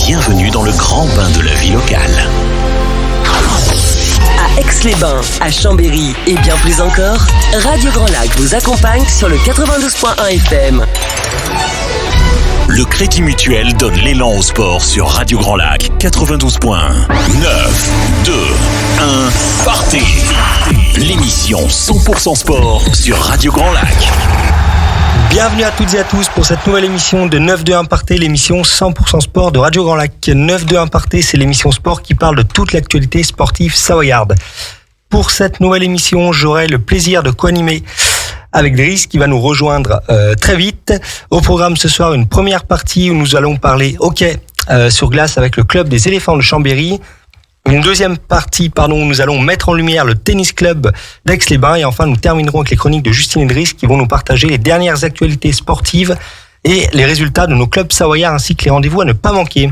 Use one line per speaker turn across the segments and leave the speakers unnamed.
Bienvenue dans le grand bain de la vie locale.
À Aix-les-Bains, à Chambéry et bien plus encore, Radio Grand Lac vous accompagne sur le 92.1 FM.
Le Crédit Mutuel donne l'élan au sport sur Radio Grand Lac 92.1. 9, 2, 1, partez. L'émission 100% sport sur Radio Grand Lac.
Bienvenue à toutes et à tous pour cette nouvelle émission de 9-2-1 Partez, l'émission 100% sport de Radio Grand Lac. 9-2-1 Partez, c'est l'émission sport qui parle de toute l'actualité sportive savoyarde. Pour cette nouvelle émission, j'aurai le plaisir de co-animer avec Driss qui va nous rejoindre très vite. Au programme ce soir, une première partie où nous allons parler hockey sur glace avec le club des éléphants de Chambéry. Une deuxième partie, où nous allons mettre en lumière le tennis club d'Aix-les-Bains. Et enfin, nous terminerons avec les chroniques de Justine et Driss qui vont nous partager les dernières actualités sportives et les résultats de nos clubs savoyards ainsi que les rendez-vous à ne pas manquer.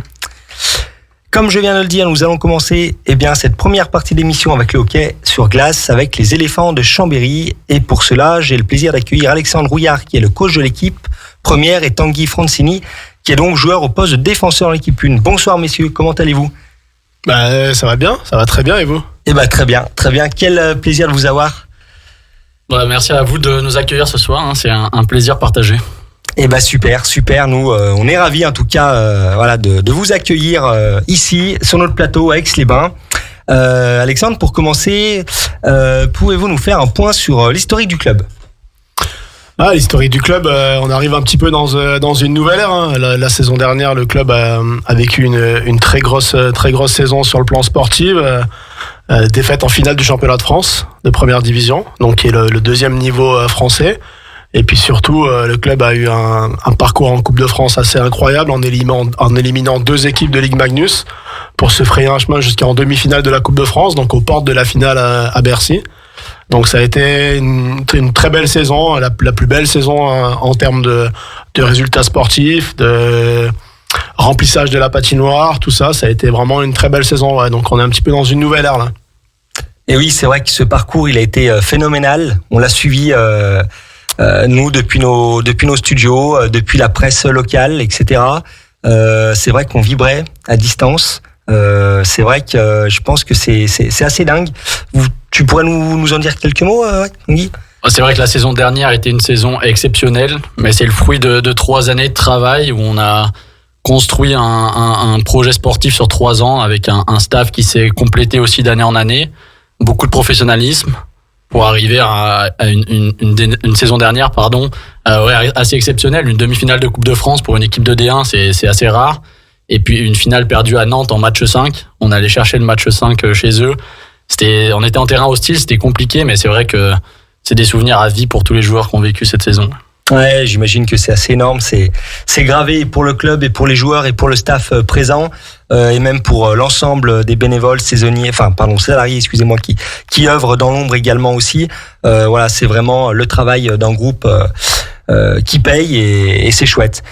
Comme je viens de le dire, nous allons commencer cette première partie d'émission avec le hockey sur glace avec les éléphants de Chambéry. Et pour cela, j'ai le plaisir d'accueillir Alexandre Rouillard qui est le coach de l'équipe première et Tanguy Francini qui est donc joueur au poste de défenseur en équipe 1. Bonsoir messieurs, comment allez-vous ?
Ça va bien, ça va très bien et vous ?
Très bien. Quel plaisir de vous avoir.
Merci à vous de nous accueillir ce soir, c'est un plaisir partagé.
Super, nous on est ravis en tout cas de vous accueillir ici sur notre plateau à Aix-les-Bains. Alexandre, pour commencer, pouvez-vous nous faire un point sur l'historique du club ?
L'historique du club, on arrive un petit peu dans une nouvelle ère. La saison dernière, le club a vécu une très grosse saison sur le plan sportif. Défaite en finale du championnat de France de première division, donc qui est le deuxième niveau français. Et puis surtout, le club a eu un parcours en Coupe de France assez incroyable en éliminant deux équipes de Ligue Magnus pour se frayer un chemin jusqu'en demi-finale de la Coupe de France, donc aux portes de la finale à Bercy. Donc ça a été une très belle saison, la plus belle saison en termes de résultats sportifs, de remplissage de la patinoire, tout ça. Ça a été vraiment une très belle saison. Ouais. Donc on est un petit peu dans une nouvelle ère là.
Et oui, c'est vrai que ce parcours, il a été phénoménal. On l'a suivi nous depuis nos studios, depuis la presse locale, etc. C'est vrai qu'on vibrait à distance. C'est vrai que je pense que c'est assez dingue. Tu pourrais nous en dire quelques mots, Guy ?
C'est vrai que la saison dernière était une saison exceptionnelle, mais c'est le fruit de 3 années de travail où on a construit un projet sportif sur 3 ans avec un staff qui s'est complété aussi d'année en année, beaucoup de professionnalisme pour arriver à une saison dernière, assez exceptionnelle, une demi-finale de Coupe de France pour une équipe de D1, c'est assez rare. Et puis une finale perdue à Nantes en match 5. On allait chercher le match 5 chez eux. On était en terrain hostile, c'était compliqué, mais c'est vrai que c'est des souvenirs à vie pour tous les joueurs qui ont vécu cette saison.
Ouais, j'imagine que c'est assez énorme. C'est gravé pour le club et pour les joueurs et pour le staff présent et même pour l'ensemble des bénévoles, salariés, excusez-moi, qui œuvrent dans l'ombre également aussi. C'est vraiment le travail d'un groupe qui paye et c'est chouette.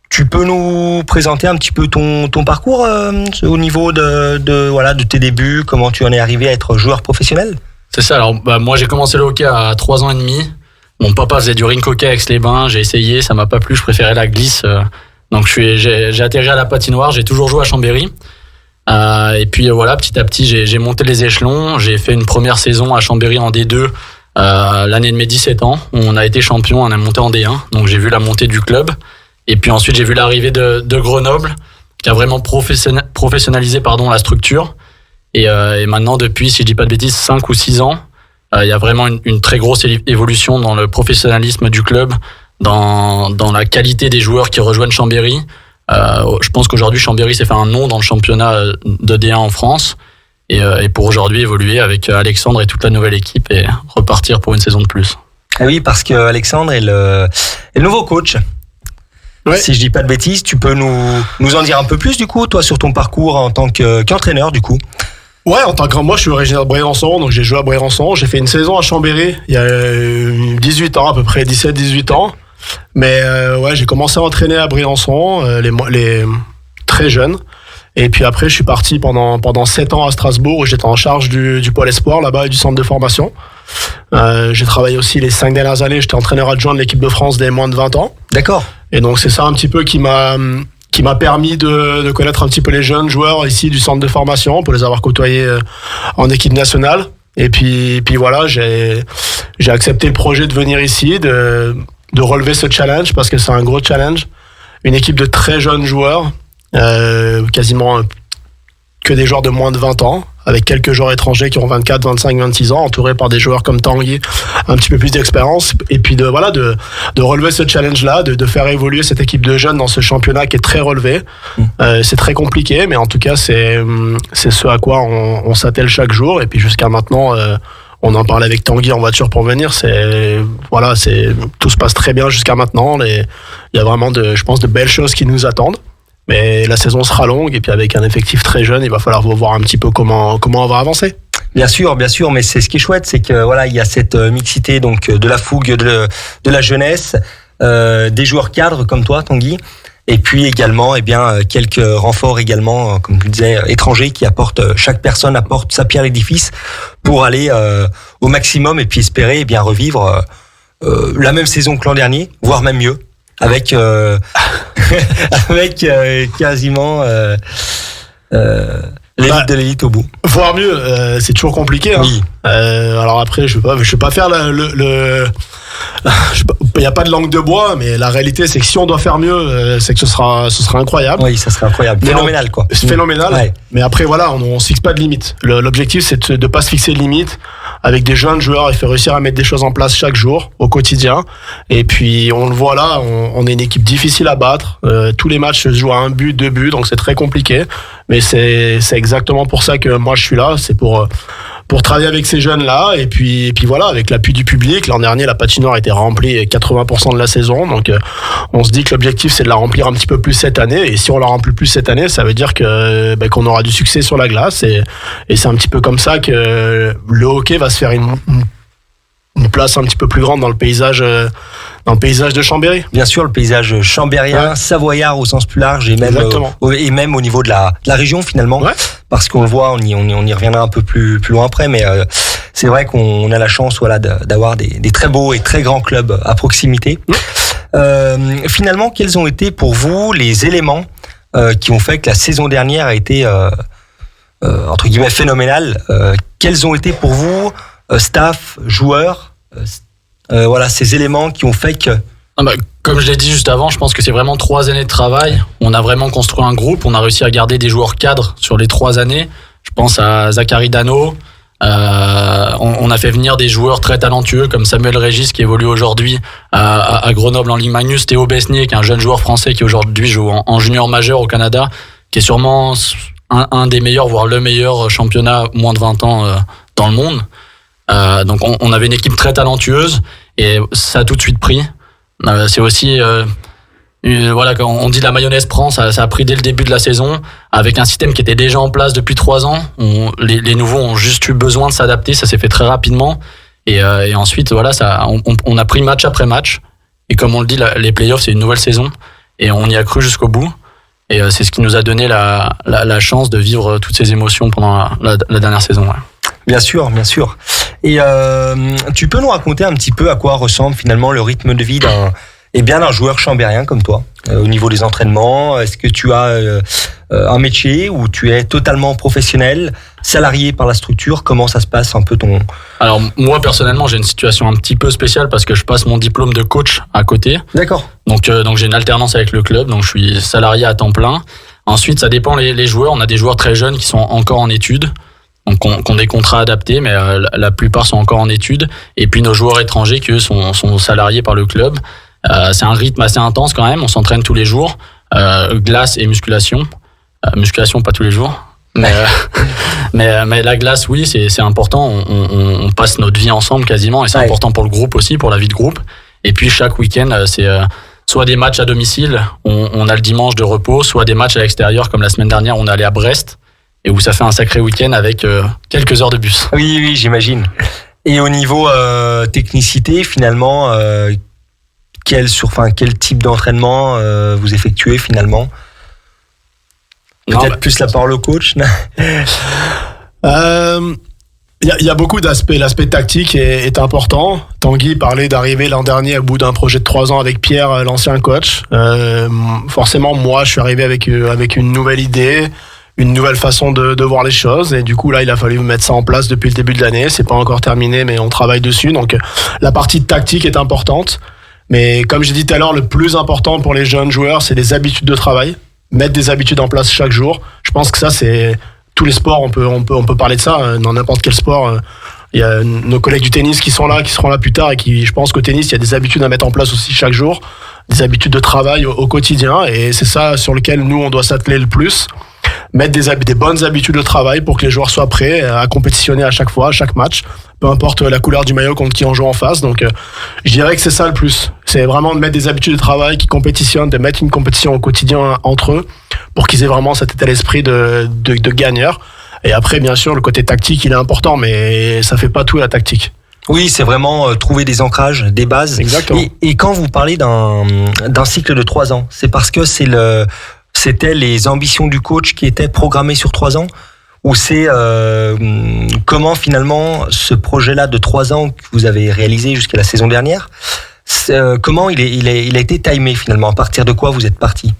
Tu peux nous présenter un petit peu ton parcours au niveau de tes débuts, comment tu en es arrivé à être joueur professionnel ?
C'est ça, alors moi j'ai commencé le hockey à 3 ans et demi. Mon papa faisait du rink hockey à Aix-les-Bains, j'ai essayé, ça m'a pas plu, je préférais la glisse. Donc j'ai atterri à la patinoire, j'ai toujours joué à Chambéry. Et puis petit à petit j'ai monté les échelons, j'ai fait une première saison à Chambéry en D2 l'année de mes 17 ans. On a été champion, on a monté en D1, donc j'ai vu la montée du club. Et puis ensuite, j'ai vu l'arrivée de Grenoble, qui a vraiment professionnalisé la structure. Et maintenant, depuis, si je dis pas de bêtises, 5 ou 6 ans, il y a vraiment une très grosse évolution dans le professionnalisme du club, dans la qualité des joueurs qui rejoignent Chambéry. Je pense qu'aujourd'hui, Chambéry s'est fait un nom dans le championnat de D1 en France. Et pour aujourd'hui, évoluer avec Alexandre et toute la nouvelle équipe et repartir pour une saison de plus.
Ah oui, parce que Alexandre est le nouveau coach. Ouais. Si je dis pas de bêtises, tu peux nous en dire un peu plus du coup, toi, sur ton parcours en tant qu'entraîneur du coup.
Ouais, moi je suis originaire de Brégançon, donc j'ai joué à Brégançon. J'ai fait une saison à Chambéry il y a 18 ans, à peu près 17-18 ans. Mais j'ai commencé à entraîner à Brégançon, les très jeunes. Et puis après, je suis parti pendant 7 ans à Strasbourg où j'étais en charge du pôle espoir là-bas et du centre de formation. J'ai travaillé aussi les 5 dernières années, j'étais entraîneur adjoint de l'équipe de France des moins de 20 ans.
D'accord.
Et donc c'est ça un petit peu qui m'a qui m'a permis de connaître un petit peu les jeunes joueurs ici du centre de formation, pour les avoir côtoyés en équipe nationale. Et puis voilà, j'ai accepté le projet de venir ici, de relever ce challenge, parce que c'est un gros challenge. Une équipe de très jeunes joueurs, quasiment que des joueurs de moins de 20 ans, avec quelques joueurs étrangers qui ont 24, 25, 26 ans, entourés par des joueurs comme Tanguy, un petit peu plus d'expérience, et puis de relever ce challenge-là, de faire évoluer cette équipe de jeunes dans ce championnat qui est très relevé. C'est très compliqué, mais en tout cas, c'est ce à quoi on s'attelle chaque jour, et puis jusqu'à maintenant, on en parlait avec Tanguy en voiture pour venir, tout se passe très bien jusqu'à maintenant, il y a vraiment je pense, de belles choses qui nous attendent. Mais la saison sera longue, et puis avec un effectif très jeune, il va falloir voir un petit peu comment on va avancer.
Bien sûr, mais c'est ce qui est chouette, c'est que voilà, il y a cette mixité donc de la fougue, de la jeunesse, des joueurs cadres comme toi, Tanguy, et puis également quelques renforts également, comme tu disais, étrangers qui chaque personne apporte sa pierre à l'édifice pour aller au maximum et puis espérer revivre la même saison que l'an dernier, voire même mieux. Avec quasiment l'élite de l'élite au bout.
Voire mieux, c'est toujours compliqué. Hein.
Oui.
Alors après, je vais pas faire il n'y a pas de langue de bois, mais la réalité, c'est que si on doit faire mieux, c'est que ce sera incroyable.
Oui, ça serait incroyable. Phénoménal, quoi.
C'est phénoménal. Ouais. Mais après, voilà, on se fixe pas de limite. L'objectif, c'est de pas se fixer de limite. Avec des jeunes joueurs, il faut réussir à mettre des choses en place chaque jour, au quotidien. Et puis, on le voit là, on est une équipe difficile à battre. Tous les matchs se jouent à 1 but, 2 buts, donc c'est très compliqué. Mais c'est exactement pour ça que moi, je suis là. C'est pour travailler avec ces jeunes-là, et puis voilà, avec l'appui du public. L'an dernier, la patinoire a été remplie 80% de la saison, donc on se dit que l'objectif, c'est de la remplir un petit peu plus cette année, et si on la remplit plus cette année, ça veut dire qu'on aura du succès sur la glace, et c'est un petit peu comme ça que le hockey va se faire une place un petit peu plus grande dans le paysage de Chambéry.
Bien sûr, le paysage chambérien, savoyard au sens plus large, et même au niveau de la région finalement, parce qu'on le voit, on y reviendra un peu plus loin après, mais c'est vrai qu'on a la chance d'avoir des très beaux et très grands clubs à proximité. Finalement, quels ont été pour vous les éléments qui ont fait que la saison dernière a été entre guillemets phénoménale? Quels ont été pour vous staff, joueurs, ces éléments qui ont fait que...
Comme je l'ai dit juste avant, je pense que c'est vraiment 3 années de travail. On a vraiment construit un groupe, on a réussi à garder des joueurs cadres sur les 3 années. Je pense à Zachary Dano. On a fait venir des joueurs très talentueux comme Samuel Régis qui évolue aujourd'hui à Grenoble en Ligue Magnus, Théo Besnier qui est un jeune joueur français qui aujourd'hui joue en junior majeur au Canada, qui est sûrement un des meilleurs, voire le meilleur championnat moins de 20 ans dans le monde. Donc on avait une équipe très talentueuse et ça a tout de suite pris. C'est aussi quand on dit la mayonnaise prend, ça a pris dès le début de la saison avec un système qui était déjà en place depuis 3 ans. Les nouveaux ont juste eu besoin de s'adapter, ça s'est fait très rapidement et ensuite on a pris match après match et comme on le dit, les playoffs c'est une nouvelle saison et on y a cru jusqu'au bout. Et c'est ce qui nous a donné la chance de vivre toutes ces émotions pendant la dernière saison. Ouais.
Bien sûr. Et tu peux nous raconter un petit peu à quoi ressemble finalement le rythme de vie d'un joueur chambérien comme toi au niveau des entraînements? Est-ce que tu as un métier ou tu es totalement professionnel, salarié par la structure? Comment ça se passe un peu ton...
Alors moi personnellement j'ai une situation un petit peu spéciale parce que je passe mon diplôme de coach à côté.
D'accord.
Donc j'ai une alternance avec le club, donc je suis salarié à temps plein. Ensuite ça dépend les joueurs, on a des joueurs très jeunes qui sont encore en études. Donc, qui ont des contrats adaptés, mais la plupart sont encore en études. Et puis, nos joueurs étrangers, qui eux, sont salariés par le club. C'est un rythme assez intense quand même. On s'entraîne tous les jours. Glace et musculation. Musculation, pas tous les jours. Mais la glace, oui, c'est important. On passe notre vie ensemble quasiment. Et c'est important pour le groupe aussi, pour la vie de groupe. Et puis, chaque week-end, c'est soit des matchs à domicile. On a le dimanche de repos. Soit des matchs à l'extérieur, comme la semaine dernière, on est allé à Brest. Et où ça fait un sacré week-end avec quelques heures de bus.
Oui, j'imagine. Et au niveau technicité, finalement, quel type d'entraînement vous effectuez finalement? Peut-être plus la parole au coach.
Il y a beaucoup d'aspects. L'aspect tactique est important. Tanguy parlait d'arriver l'an dernier au bout d'un projet de 3 ans avec Pierre, l'ancien coach. Forcément, moi, je suis arrivé avec une nouvelle idée, une nouvelle façon de voir les choses. Et du coup, là, il a fallu mettre ça en place depuis le début de l'année. C'est pas encore terminé, mais on travaille dessus. Donc, la partie tactique est importante. Mais comme j'ai dit tout à l'heure, le plus important pour les jeunes joueurs, c'est les habitudes de travail. Mettre des habitudes en place chaque jour. Je pense que ça, c'est tous les sports. On peut parler de ça dans n'importe quel sport. Il y a nos collègues du tennis qui seront là plus tard et qui, je pense qu'au tennis, il y a des habitudes à mettre en place aussi chaque jour, des habitudes de travail au quotidien. Et c'est ça sur lequel nous, on doit s'atteler le plus. Mettre des bonnes habitudes de travail pour que les joueurs soient prêts à compétitionner à chaque fois, à chaque match, peu importe la couleur du maillot contre qui on joue en face. Donc, je dirais que c'est ça le plus. C'est vraiment de mettre des habitudes de travail qui compétitionnent, de mettre une compétition au quotidien entre eux pour qu'ils aient vraiment cet état d'esprit de gagneur. Et après, bien sûr, le côté tactique, il est important, mais ça fait pas tout la tactique.
Oui, c'est vraiment trouver des ancrages, des bases.
Exactement.
Et quand vous parlez d'un cycle de 3 ans, c'est parce que c'était les ambitions du coach qui étaient programmées sur 3 ans, ou c'est comment finalement ce projet-là de 3 ans que vous avez réalisé jusqu'à la saison dernière, comment il a été timé finalement, à partir de quoi vous êtes parti?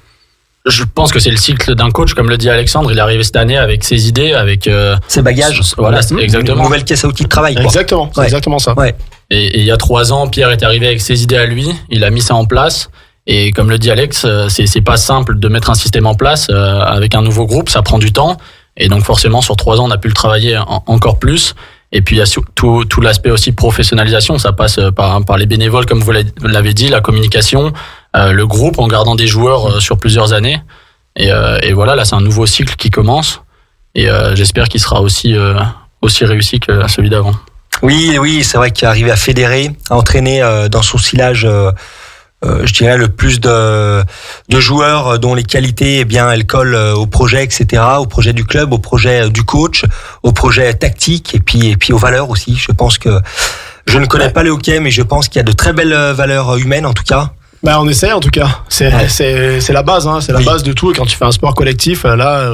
Je pense que c'est le cycle d'un coach, comme le dit Alexandre. Il est arrivé cette année avec ses idées, avec
ses bagages.
Voilà, exactement.
Une nouvelle caisse à outils de travail. Quoi.
Exactement, c'est exactement ça.
Ouais.
Et il y a 3 ans, Pierre est arrivé avec ses idées à lui. Il a mis ça en place. Et comme le dit Alex, c'est pas simple de mettre un système en place avec un nouveau groupe. Ça prend du temps. Et donc forcément, sur 3 ans, on a pu le travailler encore plus. Et puis il y a tout l'aspect aussi professionnalisation. Ça passe par les bénévoles, comme vous l'avez dit, la communication, le groupe, en gardant des joueurs sur plusieurs années. Et voilà, là c'est un nouveau cycle qui commence. Et j'espère qu'il sera aussi réussi que celui d'avant.
Oui, c'est vrai qu'arriver à fédérer, à entraîner dans son sillage, je dirais le plus de joueurs dont les qualités, eh bien, elles collent au projet, etc., au projet du club, au projet du coach, au projet tactique, et puis aux valeurs aussi. Je pense que je ne connais pas le hockey, mais je pense qu'il y a de très belles valeurs humaines, en tout cas.
Bah, on essaie, en tout cas. C'est la base, hein. C'est la base de tout. Et quand tu fais un sport collectif, là,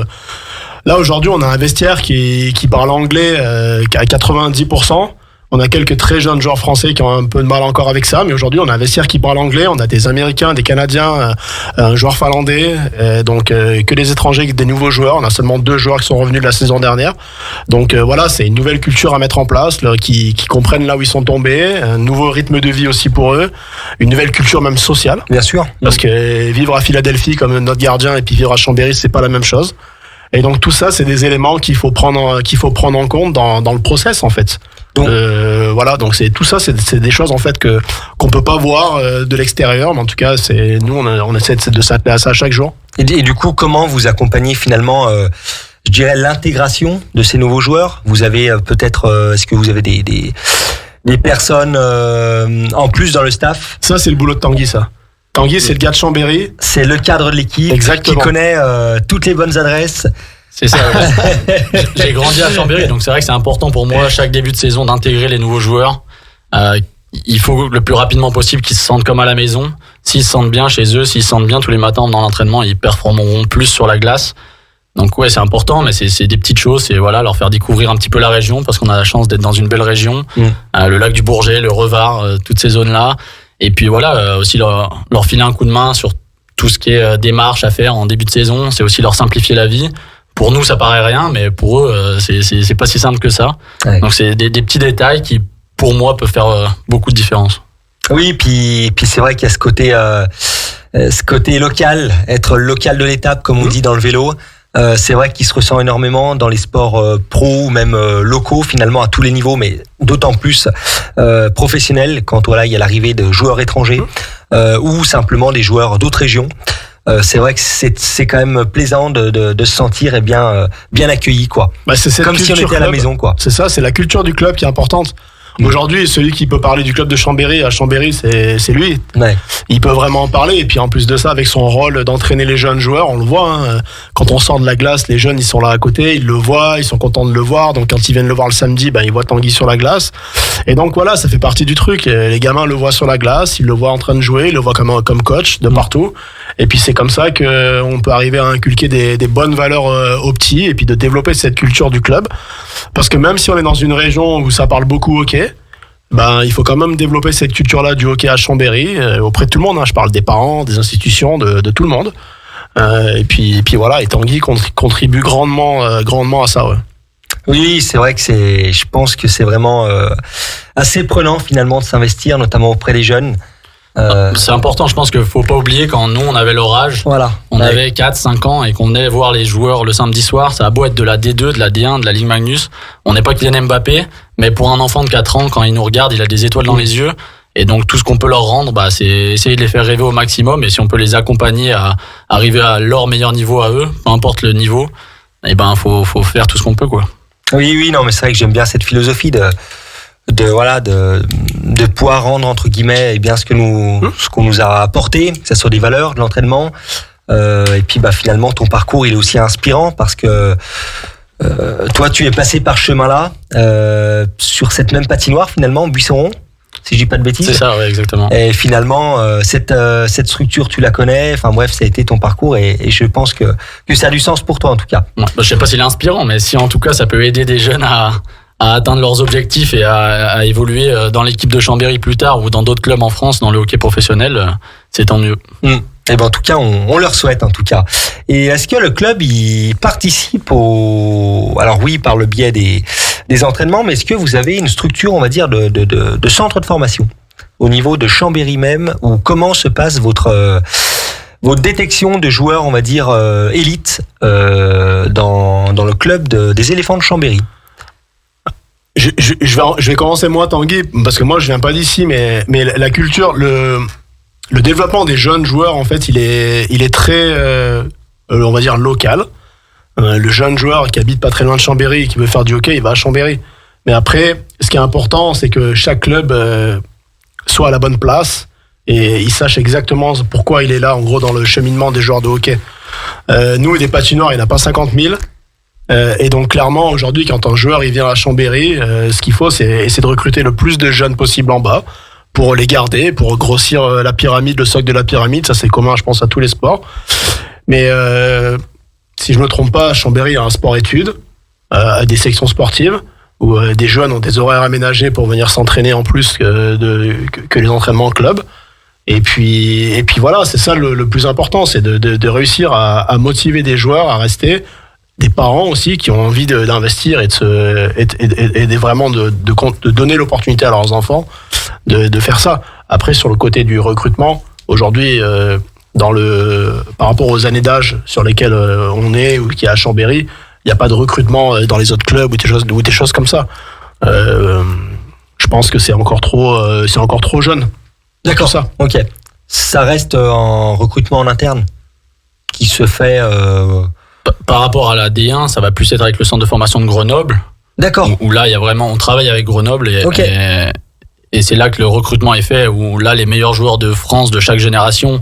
aujourd'hui, on a un vestiaire qui parle anglais à 90%. On a quelques très jeunes joueurs français qui ont un peu de mal encore avec ça, mais aujourd'hui on a un vestiaire qui parle anglais, on a des Américains, des Canadiens, un joueur finlandais, donc que des étrangers, des nouveaux joueurs. On a seulement 2 joueurs qui sont revenus de la saison dernière. Donc voilà, c'est une nouvelle culture à mettre en place, qui comprennent là où ils sont tombés, un nouveau rythme de vie aussi pour eux, une nouvelle culture même sociale.
Bien sûr.
Parce que vivre à Philadelphie comme notre gardien et puis vivre à Chambéry, c'est pas la même chose. Et donc tout ça, c'est des éléments qu'il faut prendre en compte dans le process en fait. Donc, voilà, donc c'est tout ça, c'est des choses en fait qu'on peut pas voir de l'extérieur, mais en tout cas, nous on essaie de s'atteler à ça chaque jour.
Et du coup, comment vous accompagnez finalement, je dirais, l'intégration de ces nouveaux joueurs? Vous avez peut-être, est-ce que vous avez des personnes en plus dans le staff?
Ça, c'est le boulot de Tanguy, ça. Tanguy, c'est le gars de Chambéry.
C'est le cadre de l'équipe.
Exactement.
Qui connaît toutes les bonnes adresses.
C'est ça. Ouais. J'ai grandi à Chambéry, donc c'est vrai que c'est important pour moi, chaque début de saison, d'intégrer les nouveaux joueurs. Il faut le plus rapidement possible qu'ils se sentent comme à la maison. S'ils se sentent bien chez eux, s'ils se sentent bien tous les matins dans l'entraînement, ils performeront plus sur la glace. Donc ouais, c'est important, mais c'est des petites choses. C'est voilà, leur faire découvrir un petit peu la région, parce qu'on a la chance d'être dans une belle région. Le lac du Bourget, le Revard, toutes ces zones-là. Et puis voilà, aussi leur filer un coup de main sur tout ce qui est démarche à faire en début de saison. C'est aussi leur simplifier la vie. Pour nous, ça paraît rien, mais pour eux, c'est pas si simple que ça. Ouais. Donc c'est des petits détails qui, pour moi, peuvent faire beaucoup de différence.
Oui, puis c'est vrai qu'il y a ce côté local, être local de l'étape, comme on dit dans le vélo. C'est vrai qu'il se ressent énormément dans les sports pro ou même locaux, finalement à tous les niveaux, mais d'autant plus professionnels, quand voilà, il y a l'arrivée de joueurs étrangers ou simplement des joueurs d'autres régions. C'est vrai que c'est quand même plaisant de se sentir bien accueilli, quoi.
Bah, c'est
comme si on était à la maison, quoi.
C'est ça, c'est la culture du club qui est importante. Aujourd'hui, celui qui peut parler du club de Chambéry à Chambéry, c'est lui.
Ouais.
Il peut vraiment en parler. Et puis en plus de ça, avec son rôle d'entraîner les jeunes joueurs, on le voit. Hein, quand on sort de la glace, les jeunes, ils sont là à côté, ils le voient, ils sont contents de le voir. Donc quand ils viennent le voir le samedi, ils voient Tanguy sur la glace. Et donc voilà, ça fait partie du truc. Les gamins le voient sur la glace, ils le voient en train de jouer, ils le voient comme coach de partout. Et puis c'est comme ça qu'on peut arriver à inculquer des bonnes valeurs aux petits et puis de développer cette culture du club. Parce que même si on est dans une région où ça parle beaucoup hockey, il faut quand même développer cette culture-là du hockey à Chambéry auprès de tout le monde. Je parle des parents, des institutions, de tout le monde. Et puis voilà, et Tanguy contribue grandement à ça. Ouais.
Oui, c'est vrai que je pense que c'est vraiment assez prenant finalement de s'investir, notamment auprès des jeunes.
C'est important, je pense qu'il faut pas oublier quand nous on avait leur âge, on avait 4-5 ans et qu'on venait voir les joueurs le samedi soir, ça a beau être de la D2, de la D1, de la Ligue Magnus, on n'est pas Kylian Mbappé, mais pour un enfant de 4 ans, quand il nous regarde, il a des étoiles dans les yeux. Et donc tout ce qu'on peut leur rendre, c'est essayer de les faire rêver au maximum. Et si on peut les accompagner à arriver à leur meilleur niveau à eux, peu importe le niveau, faut faire tout ce qu'on peut, quoi.
Oui, non, mais c'est vrai que j'aime bien cette philosophie de pouvoir rendre entre guillemets bien ce qu'on nous a apporté, que ce soit des valeurs, de l'entraînement. Et puis finalement ton parcours il est aussi inspirant parce que toi tu es passé par ce chemin-là sur cette même patinoire finalement, Buisson-Rond. Si je dis pas de bêtises.
C'est ça, ouais, exactement.
Et finalement, cette structure, tu la connais. Enfin bref, ça a été ton parcours et je pense que ça a du sens pour toi en tout cas.
Ouais, je sais pas s'il est inspirant, mais si en tout cas ça peut aider des jeunes à atteindre leurs objectifs et à évoluer dans l'équipe de Chambéry plus tard ou dans d'autres clubs en France, dans le hockey professionnel, c'est tant mieux.
Et en tout cas, on leur souhaite en tout cas. Et est-ce que le club il participe alors oui, par le biais des entraînements, mais est-ce que vous avez une structure, on va dire, de centre de formation au niveau de Chambéry même, ou comment se passe votre détection de joueurs, on va dire, élites dans le club des éléphants de Chambéry?
Je vais commencer moi, Tanguy, parce que moi je viens pas d'ici, mais la culture, le développement des jeunes joueurs, en fait, il est très, on va dire, local. Le jeune joueur qui habite pas très loin de Chambéry, qui veut faire du hockey, il va à Chambéry. Mais après, ce qui est important, c'est que chaque club soit à la bonne place et il sache exactement pourquoi il est là, en gros, dans le cheminement des joueurs de hockey. Nous, des patinoires, il n'y en a pas 50 000. Et donc, clairement, aujourd'hui, quand un joueur il vient à Chambéry, ce qu'il faut, c'est essayer de recruter le plus de jeunes possible en bas pour les garder, pour grossir la pyramide, le socle de la pyramide. Ça, c'est commun, je pense, à tous les sports. Mais si je me trompe pas, Chambéry a un sport-études, a des sections sportives où des jeunes ont des horaires aménagés pour venir s'entraîner en plus que les entraînements en club. Et puis voilà, c'est ça le plus important, c'est de réussir à motiver des joueurs à rester, des parents aussi qui ont envie d'investir et vraiment de donner l'opportunité à leurs enfants de faire ça. Après, sur le côté du recrutement, aujourd'hui, par rapport aux années d'âge sur lesquelles on est ou qui est à Chambéry, il n'y a pas de recrutement dans les autres clubs ou des choses comme ça. Je pense que c'est encore trop jeune.
D'accord, ça. Ok. Ça reste en recrutement en interne qui se fait.
Par rapport à la D1, ça va plus être avec le centre de formation de Grenoble.
D'accord.
Où là, il y a vraiment, on travaille avec Grenoble et c'est là que le recrutement est fait. Où là, les meilleurs joueurs de France de chaque génération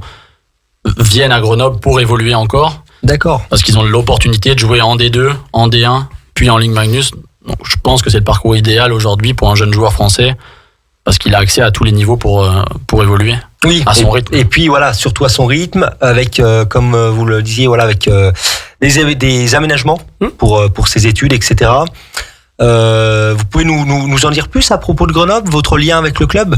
viennent à Grenoble pour évoluer encore.
D'accord.
Parce qu'ils ont l'opportunité de jouer en D2, en D1, puis en Ligue Magnus. Donc, je pense que c'est le parcours idéal aujourd'hui pour un jeune joueur français parce qu'il a accès à tous les niveaux pour évoluer.
Oui,
à son rythme.
Et puis voilà, surtout à son rythme, avec comme vous le disiez, voilà, avec des aménagements pour ses études, etc. Vous pouvez nous en dire plus à propos de Grenoble, votre lien avec le club?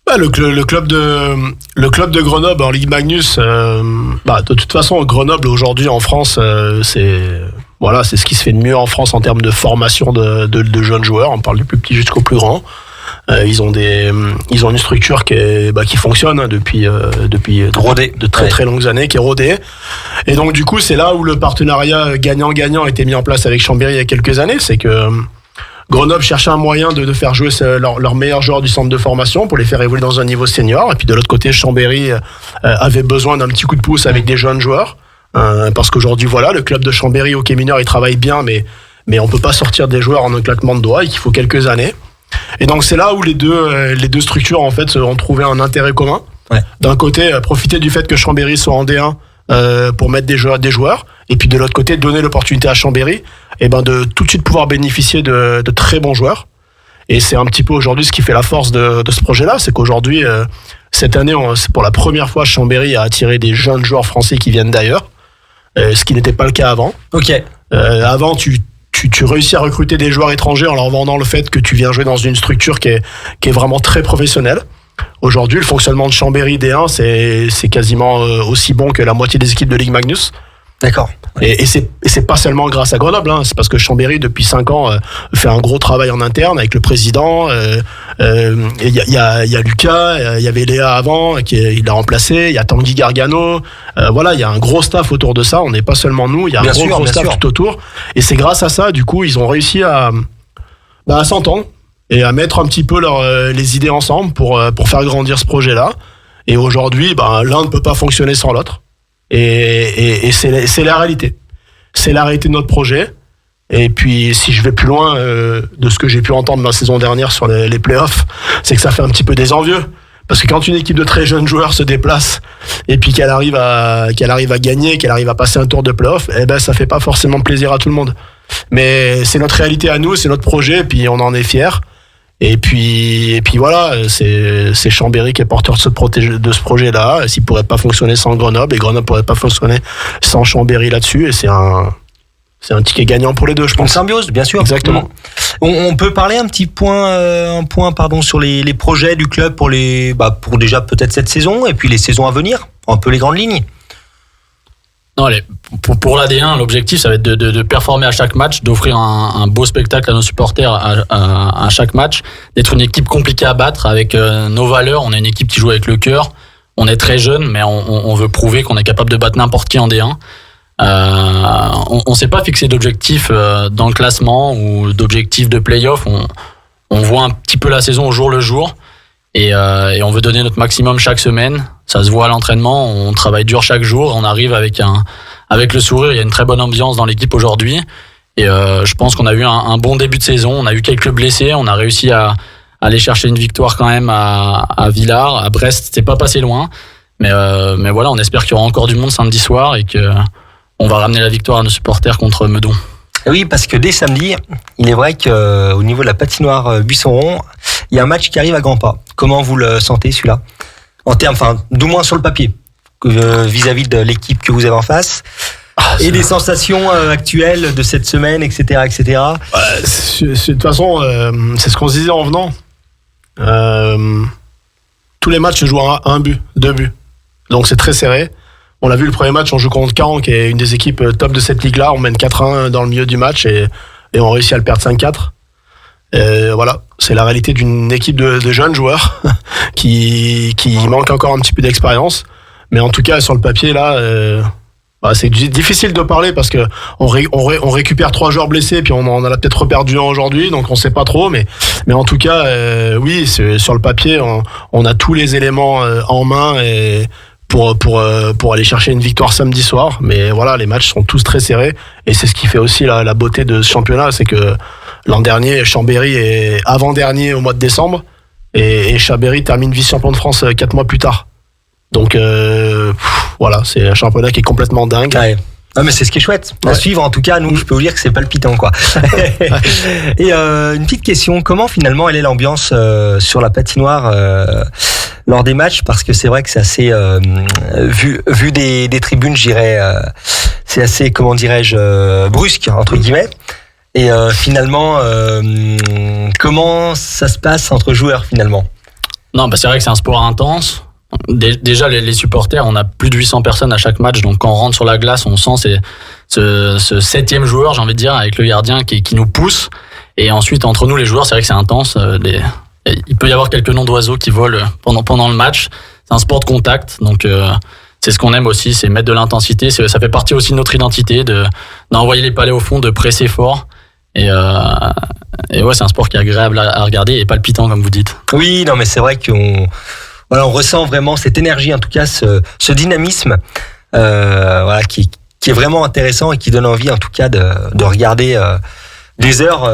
Le club de Grenoble en Ligue Magnus, de toute façon, Grenoble aujourd'hui en France, c'est ce qui se fait de mieux en France en termes de formation de jeunes joueurs. On parle du plus petit jusqu'au plus grand. Ils ont une structure qui fonctionne depuis de très très longues années, qui est rodée. Et donc du coup, c'est là où le partenariat gagnant-gagnant a été mis en place avec Chambéry il y a quelques années. C'est que Grenoble cherchait un moyen de faire jouer leurs meilleurs joueurs du centre de formation pour les faire évoluer dans un niveau senior. Et puis de l'autre côté, Chambéry avait besoin d'un petit coup de pouce avec des jeunes joueurs. Parce qu'aujourd'hui, voilà, le club de Chambéry hockey mineur, il travaille bien, mais on peut pas sortir des joueurs en un claquement de doigts et qu'il faut quelques années. Et donc c'est là où les deux structures en fait ont trouvé un intérêt commun. Ouais. D'un côté, profiter du fait que Chambéry soit en D1 pour mettre des joueurs, et puis de l'autre côté, donner l'opportunité à Chambéry de tout de suite pouvoir bénéficier de très bons joueurs. Et c'est un petit peu aujourd'hui ce qui fait la force de ce projet-là, c'est qu'aujourd'hui Cette année, c'est pour la première fois, Chambéry a attiré des jeunes joueurs français qui viennent d'ailleurs, ce qui n'était pas le cas avant.
Ok.
Avant, tu réussis à recruter des joueurs étrangers en leur vendant le fait que tu viens jouer dans une structure qui est vraiment très professionnelle. Aujourd'hui, le fonctionnement de Chambéry D1, c'est quasiment aussi bon que la moitié des équipes de Ligue Magnus.
D'accord.
Et c'est pas seulement grâce à Grenoble, hein, c'est parce que Chambéry depuis 5 ans fait un gros travail en interne avec le président. Il y a Lucas, il y avait Léa avant il l'a remplacé. Il y a Tanguy Gargano. Voilà, il y a un gros staff autour de ça. On n'est pas seulement nous, il y a un gros staff tout autour. Et c'est grâce à ça, du coup, ils ont réussi à s'entendre et à mettre un petit peu les idées ensemble pour faire grandir ce projet-là. Et aujourd'hui, l'un ne peut pas fonctionner sans l'autre. Et c'est la réalité. C'est la réalité de notre projet. Et puis, si je vais plus loin de ce que j'ai pu entendre la saison dernière sur les playoffs, c'est que ça fait un petit peu des envieux. Parce que quand une équipe de très jeunes joueurs se déplace et puis qu'elle arrive à gagner, qu'elle arrive à passer un tour de playoff, ça fait pas forcément plaisir à tout le monde. Mais c'est notre réalité à nous, c'est notre projet, et puis on en est fiers. Et puis voilà, c'est Chambéry qui est porteur de ce projet-là. S'il pourrait pas fonctionner sans Grenoble, et Grenoble pourrait pas fonctionner sans Chambéry là-dessus. Et c'est un ticket gagnant pour les deux, je pense.
Une symbiose, bien sûr.
Exactement.
On peut parler un point sur les projets du club pour déjà peut-être cette saison et puis les saisons à venir, un peu les grandes lignes.
Non, pour la D1, l'objectif, ça va être de performer à chaque match, d'offrir un beau spectacle à nos supporters à chaque match, d'être une équipe compliquée à battre avec nos valeurs. On est une équipe qui joue avec le cœur. On est très jeune, mais on veut prouver qu'on est capable de battre n'importe qui en D1. On s'est pas fixé d'objectif dans le classement ou d'objectif de play-off. On voit un petit peu la saison au jour le jour. Et on veut donner notre maximum chaque semaine. Ça se voit à l'entraînement, on travaille dur chaque jour, on arrive avec le sourire. Il y a une très bonne ambiance dans l'équipe aujourd'hui. Et je pense qu'on a eu un bon début de saison. On a eu quelques blessés, on a réussi à aller chercher une victoire quand même à Villars, à Brest. C'était pas passé loin, mais voilà, on espère qu'il y aura encore du monde samedi soir et que on va ramener la victoire à nos supporters contre Meudon.
Oui, parce que dès samedi, il est vrai qu'au niveau de la patinoire Buisson-Rond, il y a un match qui arrive à grands pas. Comment vous le sentez, celui-là ? En termes, du moins sur le papier, vis-à-vis de l'équipe que vous avez en face, et des sensations actuelles de cette semaine, etc., etc.
De toute façon, c'est ce qu'on se disait en venant. Tous les matchs se jouent à 1 but, 2 buts. Donc c'est très serré. On l'a vu, le premier match, on joue contre Caen, qui est une des équipes top de cette ligue-là. On mène 4-1 dans le milieu du match et on réussit à le perdre 5-4. Voilà, c'est la réalité d'une équipe de jeunes joueurs qui manque encore un petit peu d'expérience. Mais en tout cas, sur le papier, là, c'est difficile de parler parce que on récupère 3 joueurs blessés, puis on en a peut-être reperdu un aujourd'hui, donc on sait pas trop. Mais en tout cas, oui, sur le papier, on a tous les éléments en main et pour aller chercher une victoire samedi soir. Mais voilà, les matchs sont tous très serrés et c'est ce qui fait aussi la beauté de ce championnat, c'est que l'an dernier, Chambéry est avant-dernier au mois de décembre et Chambéry termine vice-champion de France 4 mois plus tard. Donc voilà, c'est un championnat qui est complètement dingue.
Ouais. Ah, mais c'est ce qui est chouette à suivre. En tout cas, nous, je peux vous dire que c'est palpitant, quoi. Et une petite question, comment finalement elle est l'ambiance sur la patinoire lors des matchs, parce que c'est vrai que c'est assez vu des tribunes, je dirais, c'est assez, comment dirais-je, brusque entre guillemets. Et finalement, comment ça se passe entre joueurs finalement?
Non, c'est vrai que c'est un sport intense. Déjà, les supporters, on a plus de 800 personnes à chaque match, donc quand on rentre sur la glace, on sent ce 7e joueur, j'ai envie de dire, avec le gardien qui nous pousse. Et ensuite, entre nous, les joueurs, c'est vrai que c'est intense. Il peut y avoir quelques noms d'oiseaux qui volent pendant le match. C'est un sport de contact, donc c'est ce qu'on aime aussi, c'est mettre de l'intensité. Ça fait partie aussi de notre identité, d'envoyer les palets au fond, de presser fort. Et ouais, c'est un sport qui est agréable à regarder et palpitant, comme vous dites.
Oui, non, mais c'est vrai qu'on ressent vraiment cette énergie, en tout cas ce dynamisme, qui est vraiment intéressant et qui donne envie, en tout cas, de regarder des heures,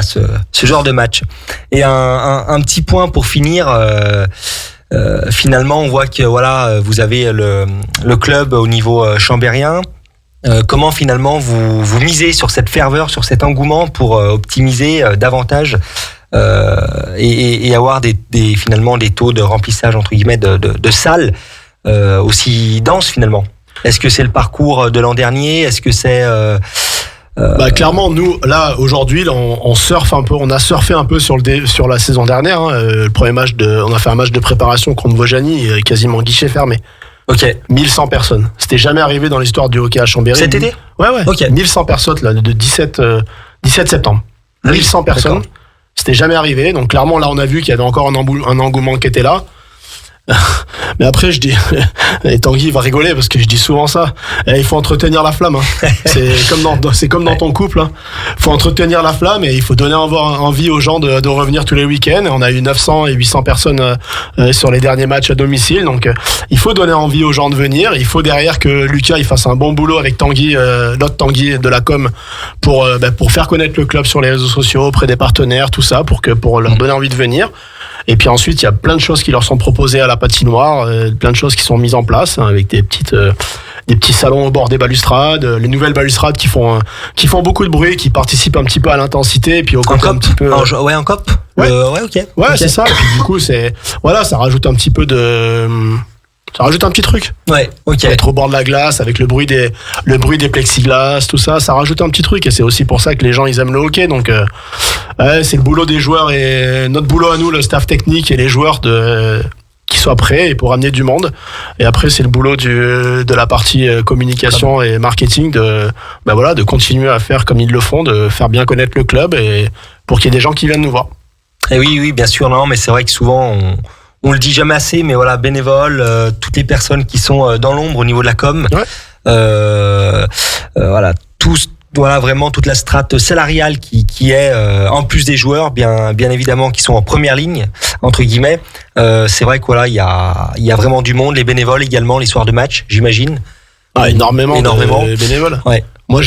ce genre de match. Et un petit point pour finir. Finalement, on voit que vous avez le club au niveau chambérien. Comment finalement vous misez sur cette ferveur, sur cet engouement pour optimiser davantage et avoir finalement des taux de remplissage entre guillemets de salles aussi denses finalement. Est-ce que c'est le parcours de l'an dernier? Est-ce que c'est
clairement, nous là aujourd'hui, on surfe un peu, on a surfé un peu sur la saison dernière. Le premier match on a fait un match de préparation contre Vaujany, quasiment guichet fermé.
Ok.
1100 personnes. C'était jamais arrivé dans l'histoire du hockey à Chambéry.
Cet été?
Ouais.
Ok.
1100 personnes là, de 17 septembre. 1100 personnes.
D'accord.
C'était jamais arrivé. Donc clairement là, on a vu qu'il y avait encore un engouement qui était là. Mais après je dis, et Tanguy va rigoler parce que je dis souvent ça, il faut entretenir la flamme, hein. C'est comme dans ton couple, hein. Faut entretenir la flamme et il faut donner envie aux gens de revenir tous les week-ends. On a eu 900 et 800 personnes sur les derniers matchs à domicile, donc il faut donner envie aux gens de venir. Il faut derrière que Lucas il fasse un bon boulot avec Tanguy, l'autre Tanguy de la com, pour faire connaître le club sur les réseaux sociaux, auprès des partenaires, tout ça, pour leur donner envie de venir. Et puis ensuite, il y a plein de choses qui leur sont proposées à la patinoire, plein de choses qui sont mises en place, hein, avec des petits salons au bord des balustrades, les nouvelles balustrades qui font beaucoup de bruit, qui participent un petit peu à l'intensité, et puis au côté un petit peu.
En cop.
Ouais.
Ok.
Ouais,
Ok.
c'est ça. Et puis du coup, ça rajoute un petit peu ça rajoute un petit truc.
Ouais. Ok.
Être au bord de la glace avec le bruit des plexiglas, tout ça, ça rajoute un petit truc. Et c'est aussi pour ça que les gens ils aiment le hockey. Donc c'est le boulot des joueurs et notre boulot à nous, le staff technique et les joueurs qui soient prêts et pour amener du monde. Et après c'est le boulot de la partie communication et marketing de continuer à faire comme ils le font, de faire bien connaître le club et pour qu'il y ait des gens qui viennent nous voir.
Et oui, bien sûr, non, mais c'est vrai que souvent on le dit jamais assez, mais voilà, bénévoles, toutes les personnes qui sont dans l'ombre au niveau de la com, voilà, vraiment toute la strate salariale qui est en plus des joueurs, bien évidemment, qui sont en première ligne entre guillemets. C'est vrai que voilà, il y a vraiment du monde, les bénévoles également, les soirs de match, j'imagine.
Ah, énormément. De bénévoles.
Ouais.
Moi,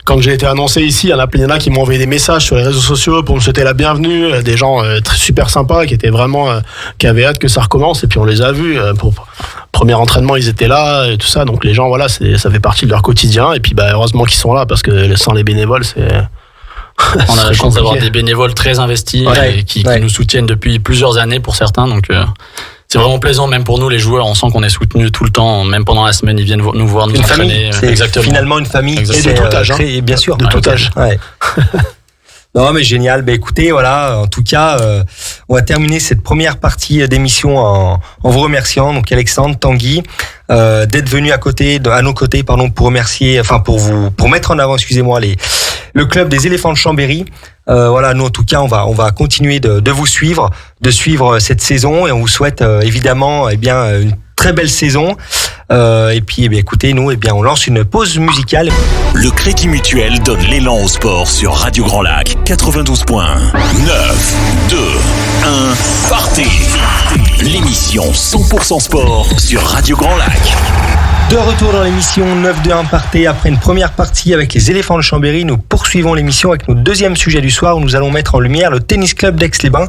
quand j'ai été annoncé ici, il y en a qui m'ont envoyé des messages sur les réseaux sociaux pour me souhaiter la bienvenue, des gens super sympas qui étaient vraiment, qui avaient hâte que ça recommence, et puis on les a vus pour premier entraînement, ils étaient là et tout ça, donc les gens, voilà, ça fait partie de leur quotidien, et puis heureusement qu'ils sont là parce que sans les bénévoles,
on a la chance d'avoir des bénévoles très investis et qui nous soutiennent depuis plusieurs années pour certains, donc c'est vraiment plaisant, même pour nous les joueurs, on sent qu'on est soutenus tout le temps, même pendant la semaine ils viennent nous voir, nous entraîner.
C'est exactement. Finalement une famille,
et de tout âge,
et bien sûr
de tout âge.
Ouais. Non mais génial, écoutez, voilà, en tout cas on va terminer cette première partie d'émission en vous remerciant, donc Alexandre, Tanguy, d'être venus à nos côtés pour remercier, pour mettre en avant, le club des éléphants de Chambéry. Voilà, nous en tout cas on va continuer de vous suivre, de suivre cette saison, et on vous souhaite évidemment une très belle saison. Et puis écoutez, nous on lance une pause musicale.
Le Crédit Mutuel donne l'élan au sport sur Radio Grand Lac 92.1. 9, 2, 1, partez. L'émission 100% sport sur Radio Grand Lac.
De retour dans l'émission 9-2-1 partez. Après une première partie avec les éléphants de Chambéry, nous poursuivons l'émission avec notre deuxième sujet du soir où nous allons mettre en lumière le tennis club d'Aix-les-Bains.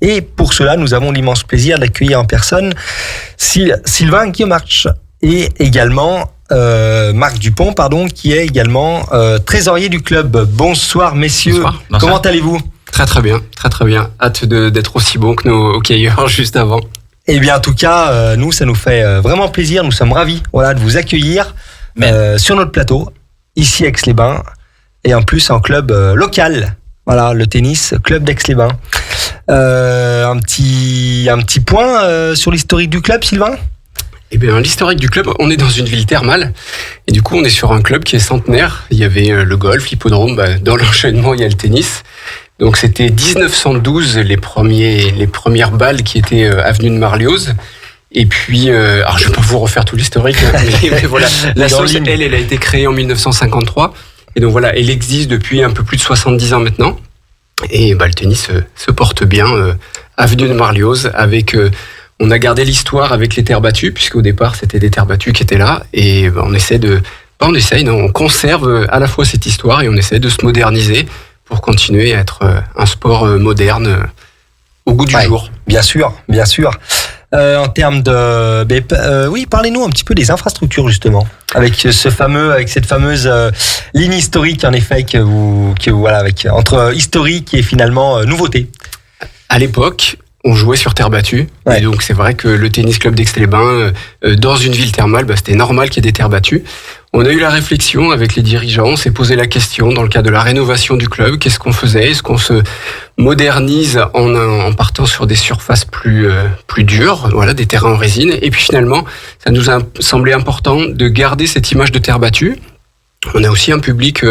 Et pour cela, nous avons l'immense plaisir d'accueillir en personne Sylvain Guillemarch et également Marc Dupont, qui est également trésorier du club. Bonsoir messieurs.
Bonsoir.
Comment allez-vous ?
Très bien. Hâte d'être aussi bon que nos hockeyeurs juste avant.
Eh bien, en tout cas, nous, ça nous fait vraiment plaisir. Nous sommes ravis, de vous accueillir sur notre plateau, ici à Aix-les-Bains, et en plus en club local. Voilà, le tennis club d'Aix-les-Bains. Un petit point sur l'historique du club, Sylvain ?
Eh bien, l'historique du club, on est dans une ville thermale, et du coup, on est sur un club qui est centenaire. Il y avait le golf, l'hippodrome, dans l'enchaînement, il y a le tennis. Donc c'était 1912 les premières balles qui étaient avenue de Marlioz. Et puis, alors je vais pas vous refaire tout l'historique, mais voilà, la sauce, elle a été créée en 1953. Et donc voilà, elle existe depuis un peu plus de 70 ans maintenant. Et le tennis se porte bien, avenue de Marlioz, avec... on a gardé l'histoire avec les terres battues, puisqu'au départ c'était des terres battues qui étaient là. Et on conserve à la fois cette histoire et on essaie de se moderniser pour continuer à être un sport moderne au goût du jour.
Bien sûr. en termes de... oui, parlez-nous un petit peu des infrastructures justement, avec cette fameuse ligne historique en effet entre historique et finalement nouveauté.
À l'époque, on jouait sur terre battue.
Ouais.
Et donc, c'est vrai que le tennis club d'Aix-les-Bains, dans une ville thermale, c'était normal qu'il y ait des terres battues. On a eu la réflexion avec les dirigeants, on s'est posé la question dans le cadre de la rénovation du club, qu'est-ce qu'on faisait? Est-ce qu'on se modernise en partant sur des surfaces plus dures, voilà, des terrains en résine? Et puis finalement, ça nous a semblé important de garder cette image de terre battue. On a aussi un public,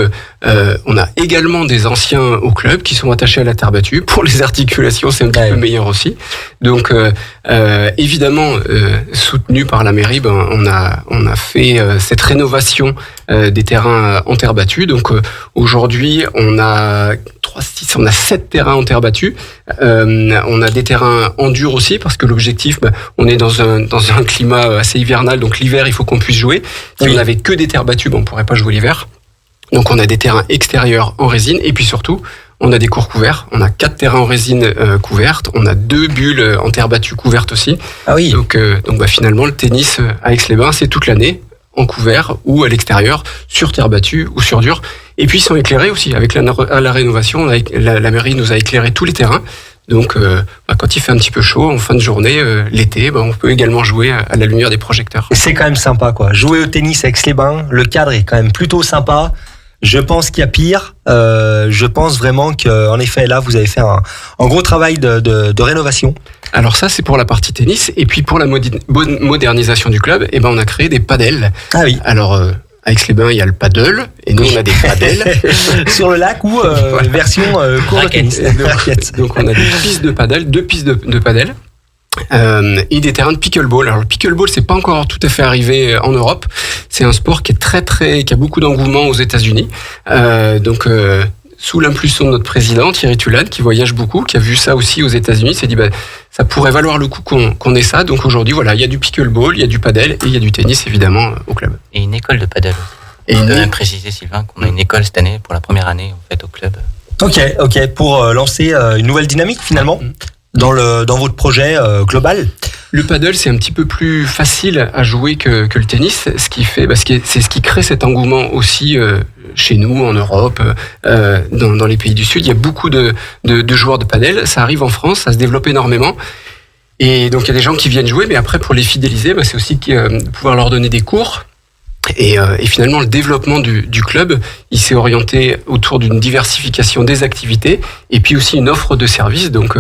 on a également des anciens au club qui sont attachés à la terre battue. Pour les articulations, c'est un petit peu meilleur aussi. Donc, évidemment, soutenu par la mairie, on a fait cette rénovation des terrains en terre battue. Donc, aujourd'hui, on a 7 terrains en terre battue. On a des terrains en dur aussi parce que l'objectif, on est dans un climat assez hivernal. Donc, l'hiver, il faut qu'on puisse jouer. Si on n'avait que des terres battues, on pourrait pas jouer l'hiver. Donc on a des terrains extérieurs en résine et puis surtout on a des courts couverts. On a 4 terrains en résine couvertes. On a 2 bulles en terre battue couvertes aussi.
Ah oui.
Donc finalement le tennis à Aix-les-Bains c'est toute l'année en couvert ou à l'extérieur sur terre battue ou sur dur. Et puis ils sont éclairés aussi avec la rénovation. La mairie nous a éclairé tous les terrains. Donc, quand il fait un petit peu chaud, en fin de journée, l'été, on peut également jouer à la lumière des projecteurs.
Et c'est quand même sympa, quoi. Jouer au tennis à Aix-les-Bains, le cadre est quand même plutôt sympa. Je pense qu'il y a pire. Je pense vraiment qu'en effet, là, vous avez fait un gros travail de rénovation.
Alors ça, c'est pour la partie tennis. Et puis pour la modernisation du club, on a créé des padels.
Ah oui.
Alors... à Aix-les-Bains, il y a le paddle, et nous, on a des padels.
Sur le lac ou version court de tennis.
Donc, on a des pistes de paddle, 2 pistes de paddle, et des terrains de pickleball. Alors, le pickleball, c'est pas encore tout à fait arrivé en Europe. C'est un sport qui est qui a beaucoup d'engouement aux États-Unis. Sous l'impulsion de notre président, Thierry Tulane, qui voyage beaucoup, qui a vu ça aussi aux États-Unis, s'est dit, ça pourrait valoir le coup qu'on ait ça. Donc aujourd'hui, voilà, il y a du pickleball, il y a du paddle et il y a du tennis, évidemment, au club.
Et une école de paddle. Et je peux même préciser, Sylvain, qu'on a une école cette année, pour la première année, en fait, au club.
Ok, pour lancer une nouvelle dynamique, finalement, dans votre projet global.
Le paddle, c'est un petit peu plus facile à jouer que le tennis, ce qui fait, c'est ce qui crée cet engouement aussi chez nous, en Europe, dans les pays du Sud. Il y a beaucoup de joueurs de paddle. Ça arrive en France, ça se développe énormément. Et donc, il y a des gens qui viennent jouer, mais après, pour les fidéliser, c'est aussi pouvoir leur donner des cours. Et finalement, le développement du club, il s'est orienté autour d'une diversification des activités et puis aussi une offre de services. Donc,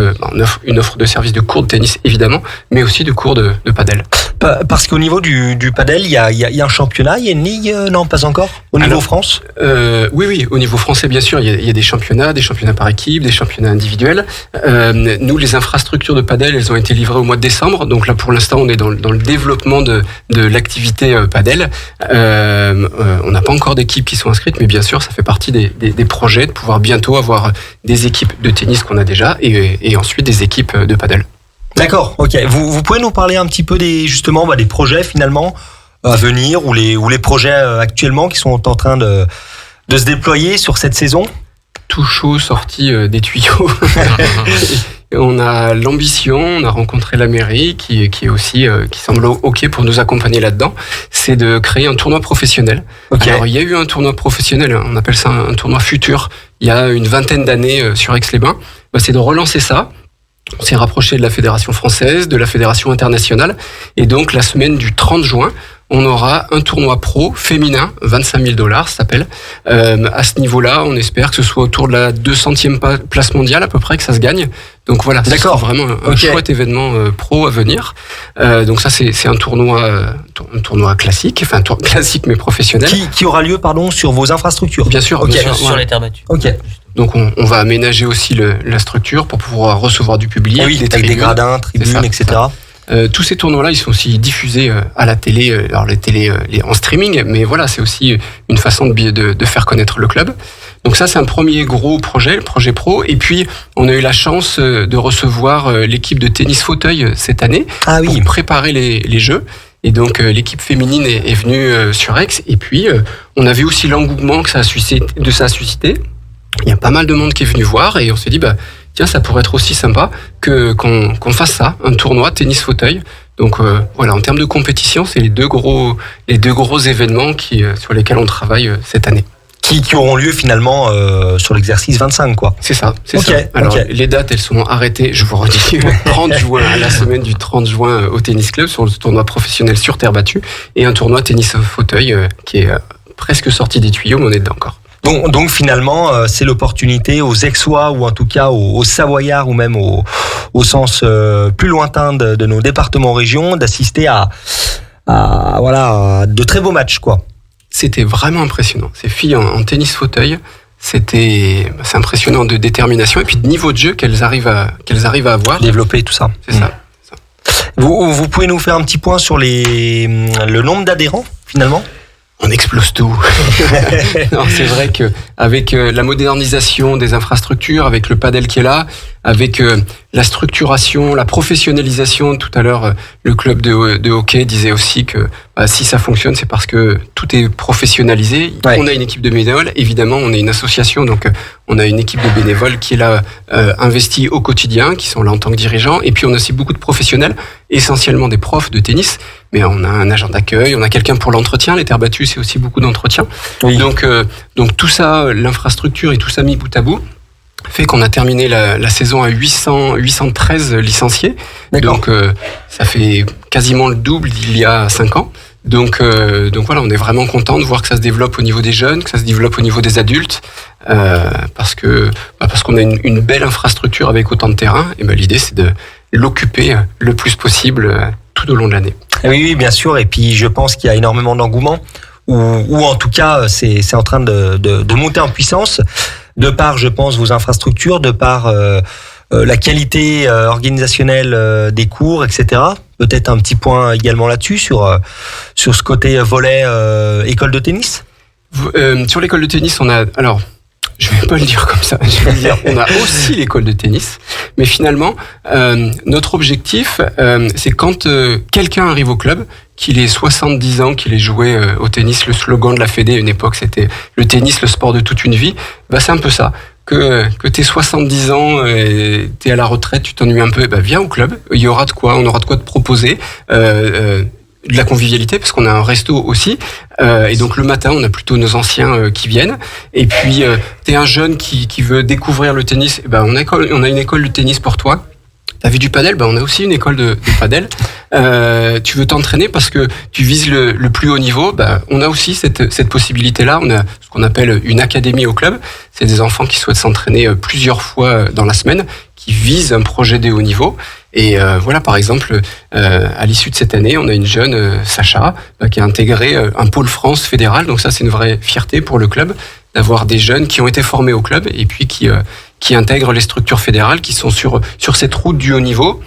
une offre de services de cours de tennis, évidemment, mais aussi de cours de paddle.
Parce qu'au niveau du paddle, il y a un championnat, il y a une ligue, non, pas encore, au niveau France.
Oui, au niveau français, bien sûr, il y a des championnats par équipe, des championnats individuels. Nous, les infrastructures de paddle, elles ont été livrées au mois de décembre. Donc là, pour l'instant, on est dans le développement de l'activité paddle. On n'a pas encore d'équipes qui sont inscrites, mais bien sûr, ça fait partie des projets de pouvoir bientôt avoir des équipes de tennis qu'on a déjà et ensuite des équipes de paddle.
D'accord, ok. Vous pouvez nous parler un petit peu des projets finalement à venir ou les projets actuellement qui sont en train de se déployer sur cette saison?
Tout chaud sorti des tuyaux. On a l'ambition, on a rencontré la mairie qui est aussi qui semble ok pour nous accompagner là-dedans, c'est de créer un tournoi professionnel. Okay. Alors il y a eu un tournoi professionnel, on appelle ça un tournoi futur, il y a une vingtaine d'années sur Aix-les-Bains. C'est de relancer ça. On s'est rapproché de la Fédération française, de la Fédération internationale, et donc la semaine du 30 juin, on aura un tournoi pro féminin, $25,000, ça s'appelle. À ce niveau-là, on espère que ce soit autour de la 200e place mondiale à peu près que ça se gagne. Donc voilà, c'est vraiment un chouette événement pro à venir. Donc ça, c'est un tournoi classique, classique mais professionnel.
Qui aura lieu, sur vos infrastructures.
Bien sûr,
sur les terres battues.
Ok.
Donc on va aménager aussi la structure pour pouvoir recevoir du public,
avec des gradins, tribunes, etc.
Tous ces tournois-là, ils sont aussi diffusés à la télé, alors les télés en streaming, mais voilà, c'est aussi une façon de faire connaître le club. Donc ça, c'est un premier gros projet, le projet pro. Et puis, on a eu la chance de recevoir l'équipe de tennis fauteuil cette année pour préparer les Jeux. Et donc, l'équipe féminine est venue sur Aix. Et puis, on a vu aussi l'engouement que ça a suscité. Il y a pas mal de monde qui est venu voir et on s'est dit, tiens, ça pourrait être aussi sympa qu'on fasse ça, un tournoi tennis fauteuil. Donc voilà, en termes de compétition, c'est les deux gros événements sur lesquels on travaille cette année.
Qui auront lieu finalement sur l'exercice 25, quoi.
C'est ça. Alors, les dates, elles sont arrêtées, je vous redis, 30 juin, la semaine du 30 juin au tennis club, sur le tournoi professionnel sur terre battue, et un tournoi tennis fauteuil qui est presque sorti des tuyaux, mais on est dedans encore.
Donc finalement, c'est l'opportunité aux Aixois, ou en tout cas aux Savoyards, ou même au sens plus lointain de nos départements régions, d'assister à de très beaux matchs, quoi.
C'était vraiment impressionnant. Ces filles en tennis fauteuil, c'est impressionnant de détermination et puis de niveau de jeu qu'elles arrivent à avoir.
Développer tout ça.
C'est ça.
Vous pouvez nous faire un petit point sur le nombre d'adhérents, finalement ?
On explose tout. Non, c'est vrai que avec la modernisation des infrastructures, avec le padel qui est là, avec la structuration, la professionnalisation, tout à l'heure le club de hockey disait aussi que si ça fonctionne, c'est parce que tout est professionnalisé. Ouais. On a une équipe de bénévoles, évidemment, on est une association, donc on a une équipe de bénévoles qui est là investie au quotidien, qui sont là en tant que dirigeants, et puis on a aussi beaucoup de professionnels, essentiellement des profs de tennis, mais on a un agent d'accueil, on a quelqu'un pour l'entretien, les terres battues, c'est aussi beaucoup d'entretien. Oui. Donc tout ça, l'infrastructure et tout ça mis bout à bout, fait qu'on a terminé la saison à 813 licenciés. D'accord. Donc ça fait quasiment le double d'il y a 5 ans. Donc voilà, on est vraiment content de voir que ça se développe au niveau des jeunes, que ça se développe au niveau des adultes, parce qu'on a une belle infrastructure avec autant de terrain. Et l'idée, c'est de l'occuper le plus possible tout au long de l'année.
Oui, bien sûr. Et puis je pense qu'il y a énormément d'engouement, ou en tout cas, c'est en train de monter en puissance, de par, je pense, vos infrastructures, de par la qualité organisationnelle des cours, etc. Peut-être un petit point également là-dessus, sur ce côté volet école de tennis.
Sur l'école de tennis, on a... Alors, je vais pas le dire comme ça. Je vais dire, on a aussi l'école de tennis. Mais finalement, notre objectif, c'est quand quelqu'un arrive au club, qu'il ait 70 ans, qu'il ait joué au tennis. Le slogan de la Fédé, à une époque, c'était le tennis, le sport de toute une vie. C'est un peu ça. Que t'aies 70 ans, t'es à la retraite, tu t'ennuies un peu, viens au club. Il y aura de quoi, on aura de quoi te proposer. De la convivialité, parce qu'on a un resto aussi, et donc le matin on a plutôt nos anciens qui viennent, et puis t'es un jeune qui veut découvrir le tennis, on a une école de tennis pour toi. T'as vu du padel, on a aussi une école de padel. Tu veux t'entraîner parce que tu vises le plus haut niveau, on a aussi cette possibilité-là. On a ce qu'on appelle une académie au club. C'est des enfants qui souhaitent s'entraîner plusieurs fois dans la semaine, qui visent un projet de haut niveau. Et voilà, par exemple, à l'issue de cette année, on a une jeune, Sacha, qui a intégré un pôle France fédéral. Donc ça, c'est une vraie fierté pour le club, d'avoir des jeunes qui ont été formés au club et puis qui intègrent les structures fédérales, qui sont sur cette route du haut niveau.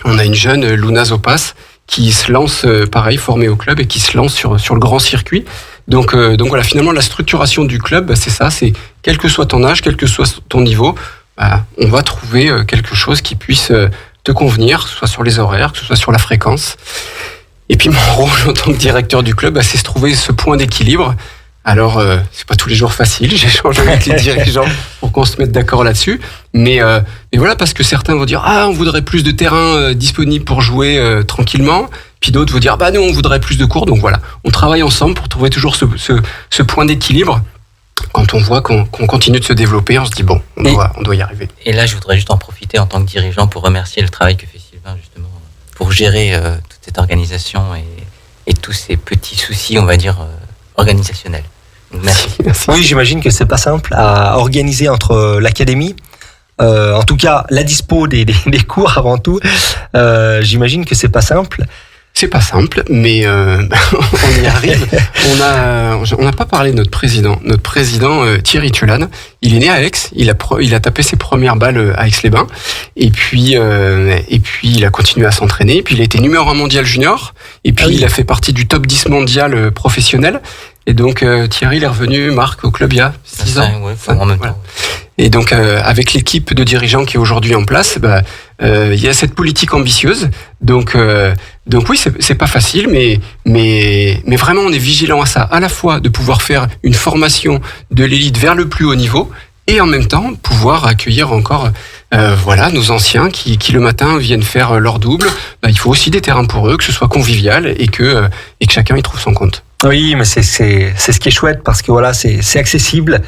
On a une jeune, Luna Zopas, qui se lance, pareil, formée au club et qui se lance sur le grand circuit. Donc voilà, finalement, la structuration du club, c'est ça, c'est quel que soit ton âge, quel que soit ton niveau, on va trouver quelque chose qui puisse te convenir, que ce soit sur les horaires, que ce soit sur la fréquence. Et puis mon rôle en tant que directeur du club, c'est de trouver ce point d'équilibre. Alors, c'est pas tous les jours facile, j'échange avec les dirigeants pour qu'on se mette d'accord là-dessus. Mais voilà, parce que certains vont dire « Ah, on voudrait plus de terrain disponible pour jouer tranquillement ». Puis d'autres vont dire « Nous, on voudrait plus de cours ». Donc voilà, on travaille ensemble pour trouver toujours ce point d'équilibre. Quand on voit qu'on continue de se développer, on se dit on doit y arriver.
Et là, je voudrais juste en profiter en tant que dirigeant pour remercier le travail que fait Sylvain, justement, pour gérer toute cette organisation et tous ces petits soucis, on va dire, organisationnels. Donc, merci.
Oui, j'imagine que c'est pas simple à organiser entre l'académie, en tout cas la dispo des cours avant tout. J'imagine que c'est pas simple.
C'est pas simple, mais on y arrive. On n'a pas parlé de notre président. Notre président, Thierry Tulane, il est né à Aix. Il a tapé ses premières balles à Aix-les-Bains. Et puis il a continué à s'entraîner. Et puis il a été numéro 1 mondial junior. Et puis il a fait partie du top 10 mondial professionnel. Et donc Thierry, il est revenu, Marc, au club il y a 6 ans.
Ouais, en même temps.
Et donc avec l'équipe de dirigeants qui est aujourd'hui en place, il y a cette politique ambitieuse. Donc oui, c'est pas facile, mais vraiment on est vigilant à ça, à la fois de pouvoir faire une formation de l'élite vers le plus haut niveau et en même temps pouvoir accueillir encore voilà, nos anciens qui le matin viennent faire leur double, il faut aussi des terrains pour eux, que ce soit convivial et que chacun y trouve son compte.
Oui, mais c'est ce qui est chouette parce que voilà, c'est accessible,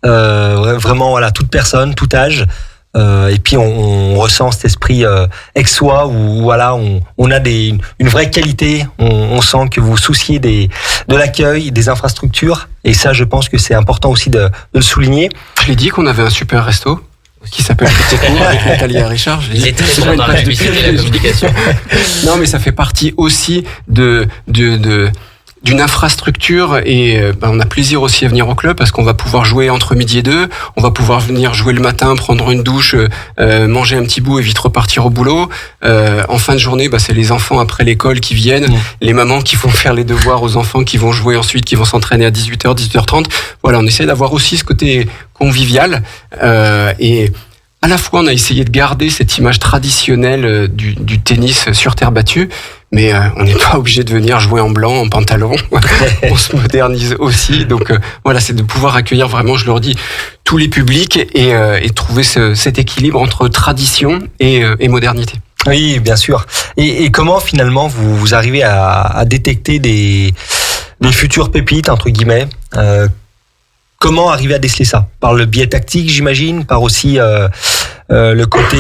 vraiment voilà, toute personne, tout âge. Et puis on ressent cet esprit ex-soi où voilà, on a une vraie qualité. On sent que vous vous souciez de l'accueil, des infrastructures. Et ça, je pense que c'est important aussi de le souligner.
Je l'ai dit qu'on avait un super resto qui s'appelle Petit Cours avec Nathalie et Richard.
Il est très bon dans la publicité et la communication.
Non, mais ça fait partie aussi d'une infrastructure et on a plaisir aussi à venir au club parce qu'on va pouvoir jouer entre midi et 2, on va pouvoir venir jouer le matin, prendre une douche, manger un petit bout et vite repartir au boulot. En fin de journée, c'est les enfants après l'école qui viennent, les mamans qui vont faire les devoirs aux enfants qui vont jouer ensuite, qui vont s'entraîner à 18h, 18h30. Voilà, on essaie d'avoir aussi ce côté convivial et à la fois on a essayé de garder cette image traditionnelle du tennis sur terre battue, mais on n'est pas obligé de venir jouer en blanc, en pantalon. On se modernise aussi. Donc voilà, c'est de pouvoir accueillir vraiment, je leur dis, tous les publics et trouver cet équilibre entre tradition et modernité.
Oui, bien sûr. Et comment finalement vous arrivez à détecter des futures pépites, entre guillemets comment arriver à déceler ça? Par le biais tactique, j'imagine, par aussi le côté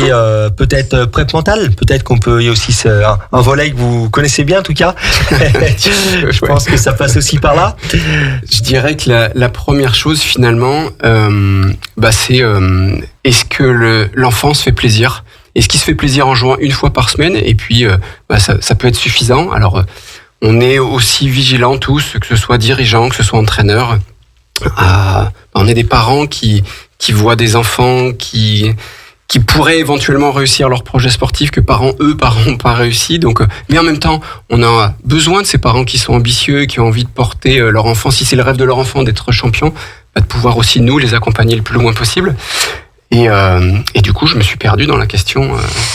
peut-être prep mental, peut-être qu'on peut, il y a aussi un volet que vous connaissez bien en tout cas. Je pense que ça passe aussi par là.
Je dirais que la première chose finalement, c'est est-ce que l'enfant se fait plaisir? Est-ce qu'il se fait plaisir en jouant une fois par semaine? Et puis ça peut être suffisant. Alors on est aussi vigilants tous, que ce soit dirigeants, que ce soit entraîneurs. On est des parents qui voient des enfants qui pourraient éventuellement réussir leur projet sportif que parents n'ont pas réussi. Donc, mais en même temps, on a besoin de ces parents qui sont ambitieux, qui ont envie de porter leur enfant, si c'est le rêve de leur enfant d'être champion, de pouvoir aussi nous les accompagner le plus loin possible. Et du coup, je me suis perdu dans la question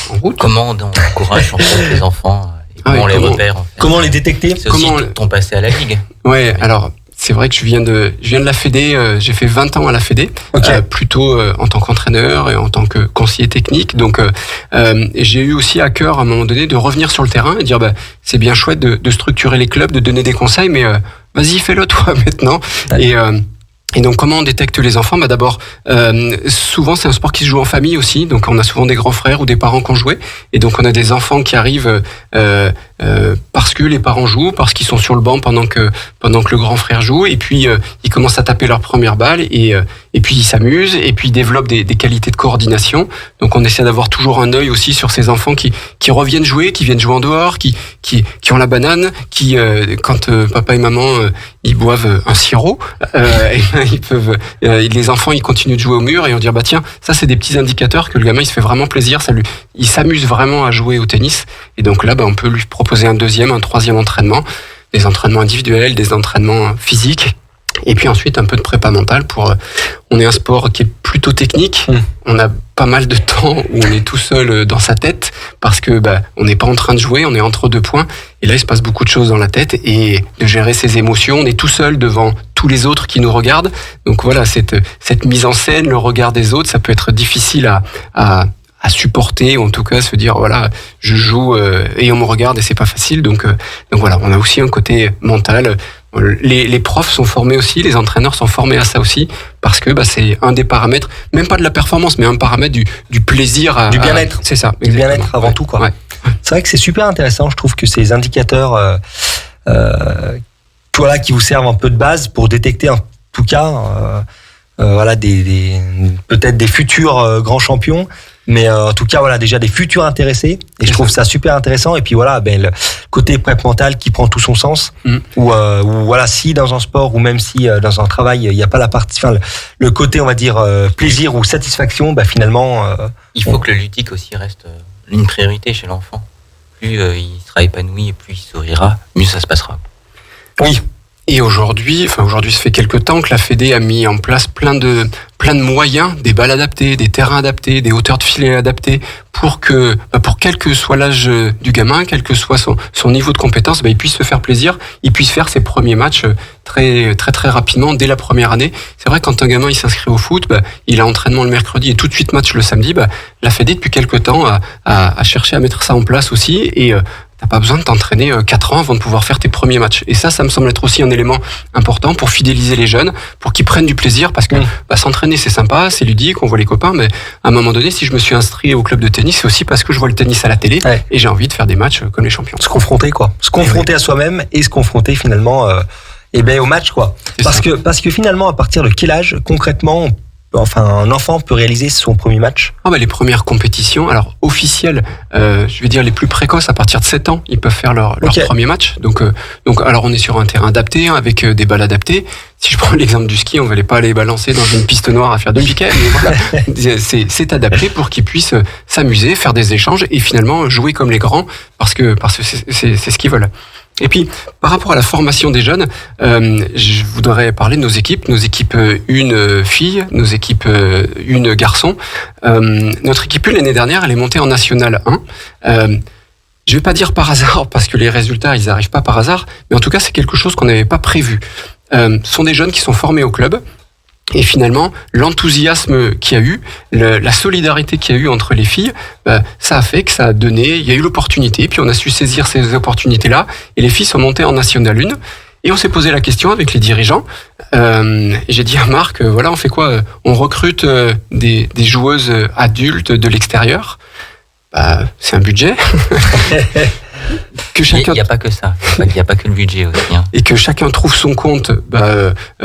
en route.
Comment on encourage les enfants et comment on les repère en fait.
Comment les détecter?
C'est aussi ton passé à la Ligue.
Ouais, alors c'est vrai que je viens de la Fédé, j'ai fait 20 ans à la Fédé, plutôt en tant qu'entraîneur et en tant que conseiller technique. Donc j'ai eu aussi à cœur à un moment donné de revenir sur le terrain et dire c'est bien chouette de structurer les clubs, de donner des conseils, mais vas-y fais-le toi maintenant. Et donc comment on détecte les enfants? D'abord, souvent c'est un sport qui se joue en famille aussi, donc on a souvent des grands frères ou des parents qui ont joué, et donc on a des enfants qui arrivent parce que les parents jouent, parce qu'ils sont sur le banc pendant que le grand frère joue, et puis ils commencent à taper leur première balle, et puis ils s'amusent, et puis ils développent des qualités de coordination. Donc on essaie d'avoir toujours un œil aussi sur ces enfants qui reviennent jouer, qui viennent jouer en dehors, qui ont la banane, qui quand papa et maman ils boivent un sirop, ils peuvent les enfants ils continuent de jouer au mur et on dit tiens, ça c'est des petits indicateurs que le gamin il se fait vraiment plaisir, il s'amuse vraiment à jouer au tennis, et donc là on peut lui proposer un deuxième, un troisième entraînement, des entraînements individuels, des entraînements physiques, et puis ensuite un peu de prépa mentale on est un sport qui est plutôt technique, on a pas mal de temps où on est tout seul dans sa tête parce que on n'est pas en train de jouer, on est entre deux points, et là il se passe beaucoup de choses dans la tête, et de gérer ses émotions, on est tout seul devant tous les autres qui nous regardent, donc voilà, cette mise en scène, le regard des autres, ça peut être difficile à supporter, ou en tout cas se dire voilà, je joue et on me regarde et c'est pas facile, donc voilà, on a aussi un côté mental. Les profs sont formés aussi, les entraîneurs sont formés à ça aussi, parce que c'est un des paramètres, même pas de la performance, mais un paramètre du plaisir,
du bien-être.
C'est ça,
du bien-être avant tout quoi. Ouais. C'est vrai que c'est super intéressant. Je trouve que ces indicateurs, qui vous servent un peu de base pour détecter en tout cas, peut-être des futurs grands champions. Mais en tout cas, déjà des futurs intéressés. Et je trouve ça super intéressant. Et puis le côté prep mental qui prend tout son sens. Où si dans un sport ou même si dans un travail, il n'y a pas la partie, le côté, on va dire, plaisir ou satisfaction, finalement.
Il faut que le ludique aussi reste une priorité chez l'enfant. Plus il sera épanoui et plus il sourira, mieux ça se passera.
Oui.
Et aujourd'hui, ça fait quelques temps que la Fédé a mis en place plein de moyens, des balles adaptées, des terrains adaptés, des hauteurs de filet adaptées, pour quel que soit l'âge du gamin, quel que soit son niveau de compétence, il puisse se faire plaisir, il puisse faire ses premiers matchs très très très rapidement dès la première année. C'est vrai, quand un gamin il s'inscrit au foot, il a entraînement le mercredi et tout de suite match le samedi. La Fédé depuis quelques temps a cherché à mettre ça en place aussi, et t'as pas besoin de t'entraîner 4 ans avant de pouvoir faire tes premiers matchs. Et ça me semble être aussi un élément important pour fidéliser les jeunes, pour qu'ils prennent du plaisir, parce que s'entraîner c'est sympa, c'est ludique, on voit les copains, mais à un moment donné, si je me suis inscrit au club de tennis, c'est aussi parce que je vois le tennis à la télé, et j'ai envie de faire des matchs comme les champions.
Se confronter à soi-même et se confronter finalement au match, quoi. Parce que finalement, à partir de quel âge concrètement un enfant peut réaliser son premier match?
Les premières compétitions, alors officielles, je vais dire les plus précoces, à partir de 7 ans, ils peuvent faire leur premier match. Donc, alors on est sur un terrain adapté, avec des balles adaptées. Si je prends l'exemple du ski, on va pas aller balancer dans une piste noire à faire de piquet, mais voilà, c'est adapté pour qu'ils puissent s'amuser, faire des échanges et finalement jouer comme les grands, parce que c'est ce qu'ils veulent. Et puis, par rapport à la formation des jeunes, je voudrais parler de nos équipes une fille, nos équipes une garçon. Notre équipe l'année dernière, elle est montée en National 1. Je vais pas dire par hasard, parce que les résultats, ils arrivent pas par hasard, mais en tout cas, c'est quelque chose qu'on n'avait pas prévu. Ce sont des jeunes qui sont formés au club. Et finalement, l'enthousiasme qu'il y a eu, la solidarité qu'il y a eu entre les filles, ça a fait que ça a donné, il y a eu l'opportunité, puis on a su saisir ces opportunités-là, et les filles sont montées en National 1, et on s'est posé la question avec les dirigeants, et j'ai dit à Marc, on fait quoi? On recrute des joueuses adultes de l'extérieur, c'est un budget.
Il n'y a pas que ça, il n'y a pas que le budget aussi.
Et que chacun trouve son compte,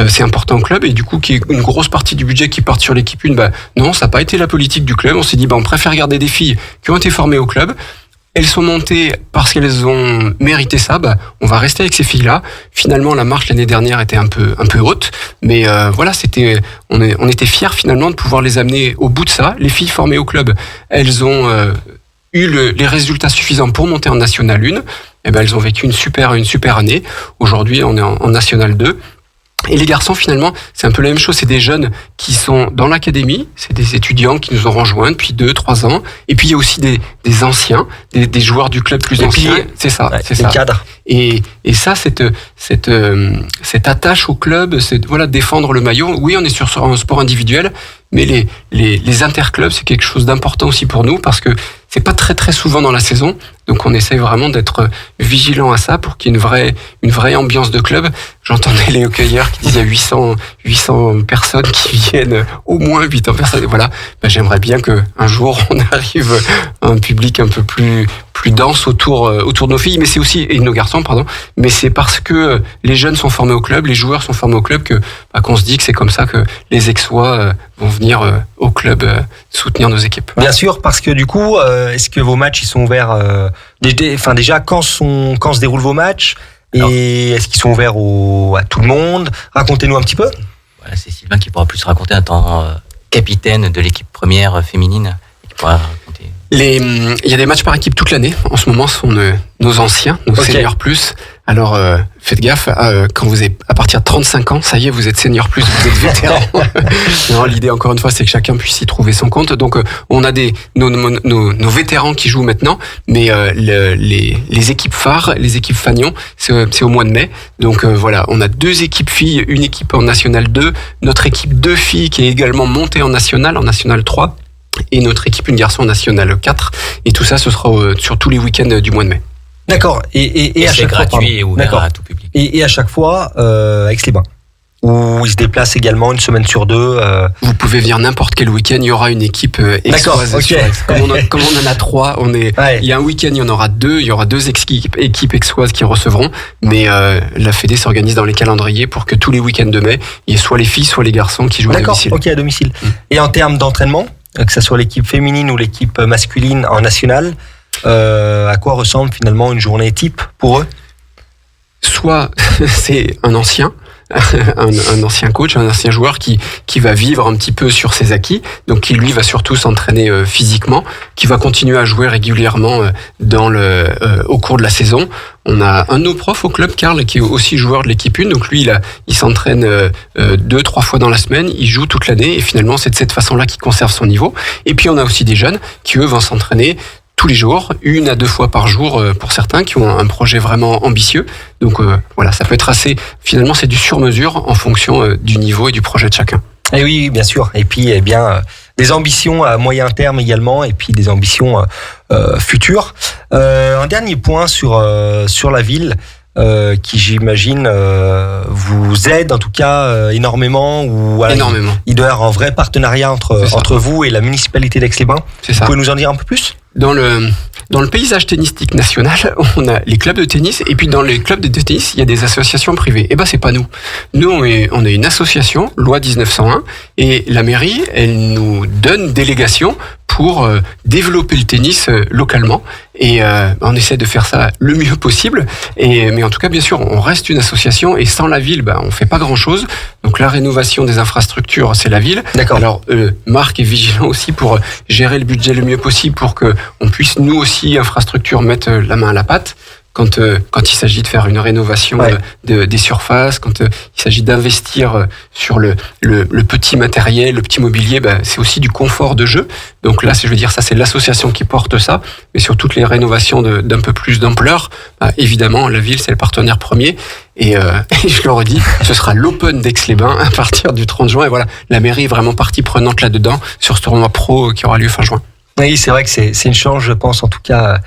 c'est important au club. Et du coup, qu'il y ait une grosse partie du budget qui parte sur l'équipe 1, non, ça n'a pas été la politique du club. On s'est dit, on préfère garder des filles qui ont été formées au club. Elles sont montées parce qu'elles ont mérité ça. On va rester avec ces filles-là. Finalement, la marche l'année dernière était un peu haute, mais on était fiers finalement de pouvoir les amener au bout de ça. Les filles formées au club, elles ont eu les résultats suffisants pour monter en National 1. Elles ont vécu une super année. Aujourd'hui, on est en National 2. Et les garçons, finalement, c'est un peu la même chose. C'est des jeunes qui sont dans l'académie. C'est des étudiants qui nous ont rejoints depuis 2-3 ans. Et puis, il y a aussi des anciens, des joueurs du club plus anciens. C'est ça.
C'est ça. Cadres.
Et ça, cette attache au club, c'est défendre le maillot. Oui, on est sur un sport individuel, mais les interclubs, c'est quelque chose d'important aussi pour nous, parce que c'est pas très très souvent dans la saison. Donc on essaye vraiment d'être vigilant à ça pour qu'il y ait une vraie ambiance de club. J'entendais les hockeyeurs qui disaient 800 personnes qui viennent, au moins 800 personnes. Et voilà, j'aimerais bien qu'un jour on arrive à un public un peu plus dense autour de nos filles, mais c'est aussi, et de nos garçons, pardon, mais c'est parce que les jeunes sont formés au club, les joueurs sont formés au club qu'on se dit que c'est comme ça que les Aixois vont venir au club soutenir nos équipes.
Bien sûr, parce que du coup, est-ce que vos matchs ils sont ouverts déjà quand se déroulent vos matchs, et est-ce qu'ils sont ouverts à tout le monde? Racontez-nous un petit peu.
Voilà, c'est Sylvain qui pourra plus raconter, en tant capitaine de l'équipe première féminine, et qui pourra raconter.
Il y a des matchs par équipe toute l'année. En ce moment, ce sont nos anciens, nos seniors plus. Alors, faites gaffe, quand vous êtes à partir de 35 ans, ça y est, vous êtes senior plus, vous êtes vétéran. Non, l'idée, encore une fois, c'est que chacun puisse y trouver son compte. Donc, on a nos vétérans qui jouent maintenant, mais les équipes phares, les équipes fanions, c'est au mois de mai. Donc, on a 2 équipes filles, une équipe en National 2, notre équipe 2 filles qui est également montée en National 3. Et notre équipe une garçon National 4, et tout ça ce sera sur tous les week-ends du mois de mai.
D'accord. Et à
c'est
chaque
gratuit
fois,
et ouvert à tout public.
Et à chaque fois Aix-les-Bains, où ils se déplacent également une semaine sur 2.
Vous pouvez venir n'importe quel week-end, il y aura une équipe aixoise.
Okay.
Comme on en a 3, il y a un week-end, il y en aura 2, il y aura 2 équipes aixoises qui recevront, mais la Fédé s'organise dans les calendriers pour que tous les week-ends de mai, il y ait soit les filles, soit les garçons qui jouent à domicile.
D'accord, à domicile. Et en termes d'entraînement, que ce soit l'équipe féminine ou l'équipe masculine en national, à quoi ressemble finalement une journée type pour eux?
Soit c'est un ancien, un ancien coach, un ancien joueur qui va vivre un petit peu sur ses acquis, donc qui lui va surtout s'entraîner physiquement, qui va continuer à jouer régulièrement au cours de la saison. On a un de nos profs au club, Karl, qui est aussi joueur de l'équipe 1, donc lui il s'entraîne 2-3 fois dans la semaine, il joue toute l'année et finalement c'est de cette façon-là qu'il conserve son niveau. Et puis on a aussi des jeunes qui eux vont s'entraîner tous les jours, 1 à 2 fois par jour pour certains qui ont un projet vraiment ambitieux. Donc voilà, ça peut être finalement c'est du sur-mesure en fonction du niveau et du projet de chacun.
Et oui, bien sûr. Et puis, des ambitions à moyen terme également, et puis des ambitions futures. Un dernier point sur la ville, qui j'imagine vous aide en tout cas énormément.
Énormément.
Il doit y avoir un vrai partenariat entre vous et la municipalité d'Aix-les-Bains. Vous pouvez nous en dire un peu plus ?
Dans le paysage tennistique national, on a les clubs de tennis, et puis dans les clubs de tennis, il y a des associations privées. Et ben c'est pas nous. Nous, on est une association, loi 1901, et la mairie, elle nous donne délégation pour développer le tennis localement. Et on essaie de faire ça le mieux possible. Mais en tout cas, bien sûr, on reste une association, et sans la ville, on fait pas grand-chose. Donc la rénovation des infrastructures, c'est la ville.
D'accord.
Alors Marc est vigilant aussi pour gérer le budget le mieux possible pour que on puisse nous aussi infrastructure mettre la main à la pâte quand il s'agit de faire une rénovation des surfaces, quand il s'agit d'investir sur le petit matériel, le petit mobilier, c'est aussi du confort de jeu. Donc là, je veux dire, ça c'est l'association qui porte ça, mais sur toutes les rénovations d'un peu plus d'ampleur, évidemment la ville c'est le partenaire premier. Et je le redis, ce sera l'Open d'Aix-les-Bains à partir du 30 juin. Et voilà, la mairie est vraiment partie prenante là-dedans sur ce tournoi pro qui aura lieu fin juin.
Oui, c'est vrai que c'est une chance, je pense, en tout cas,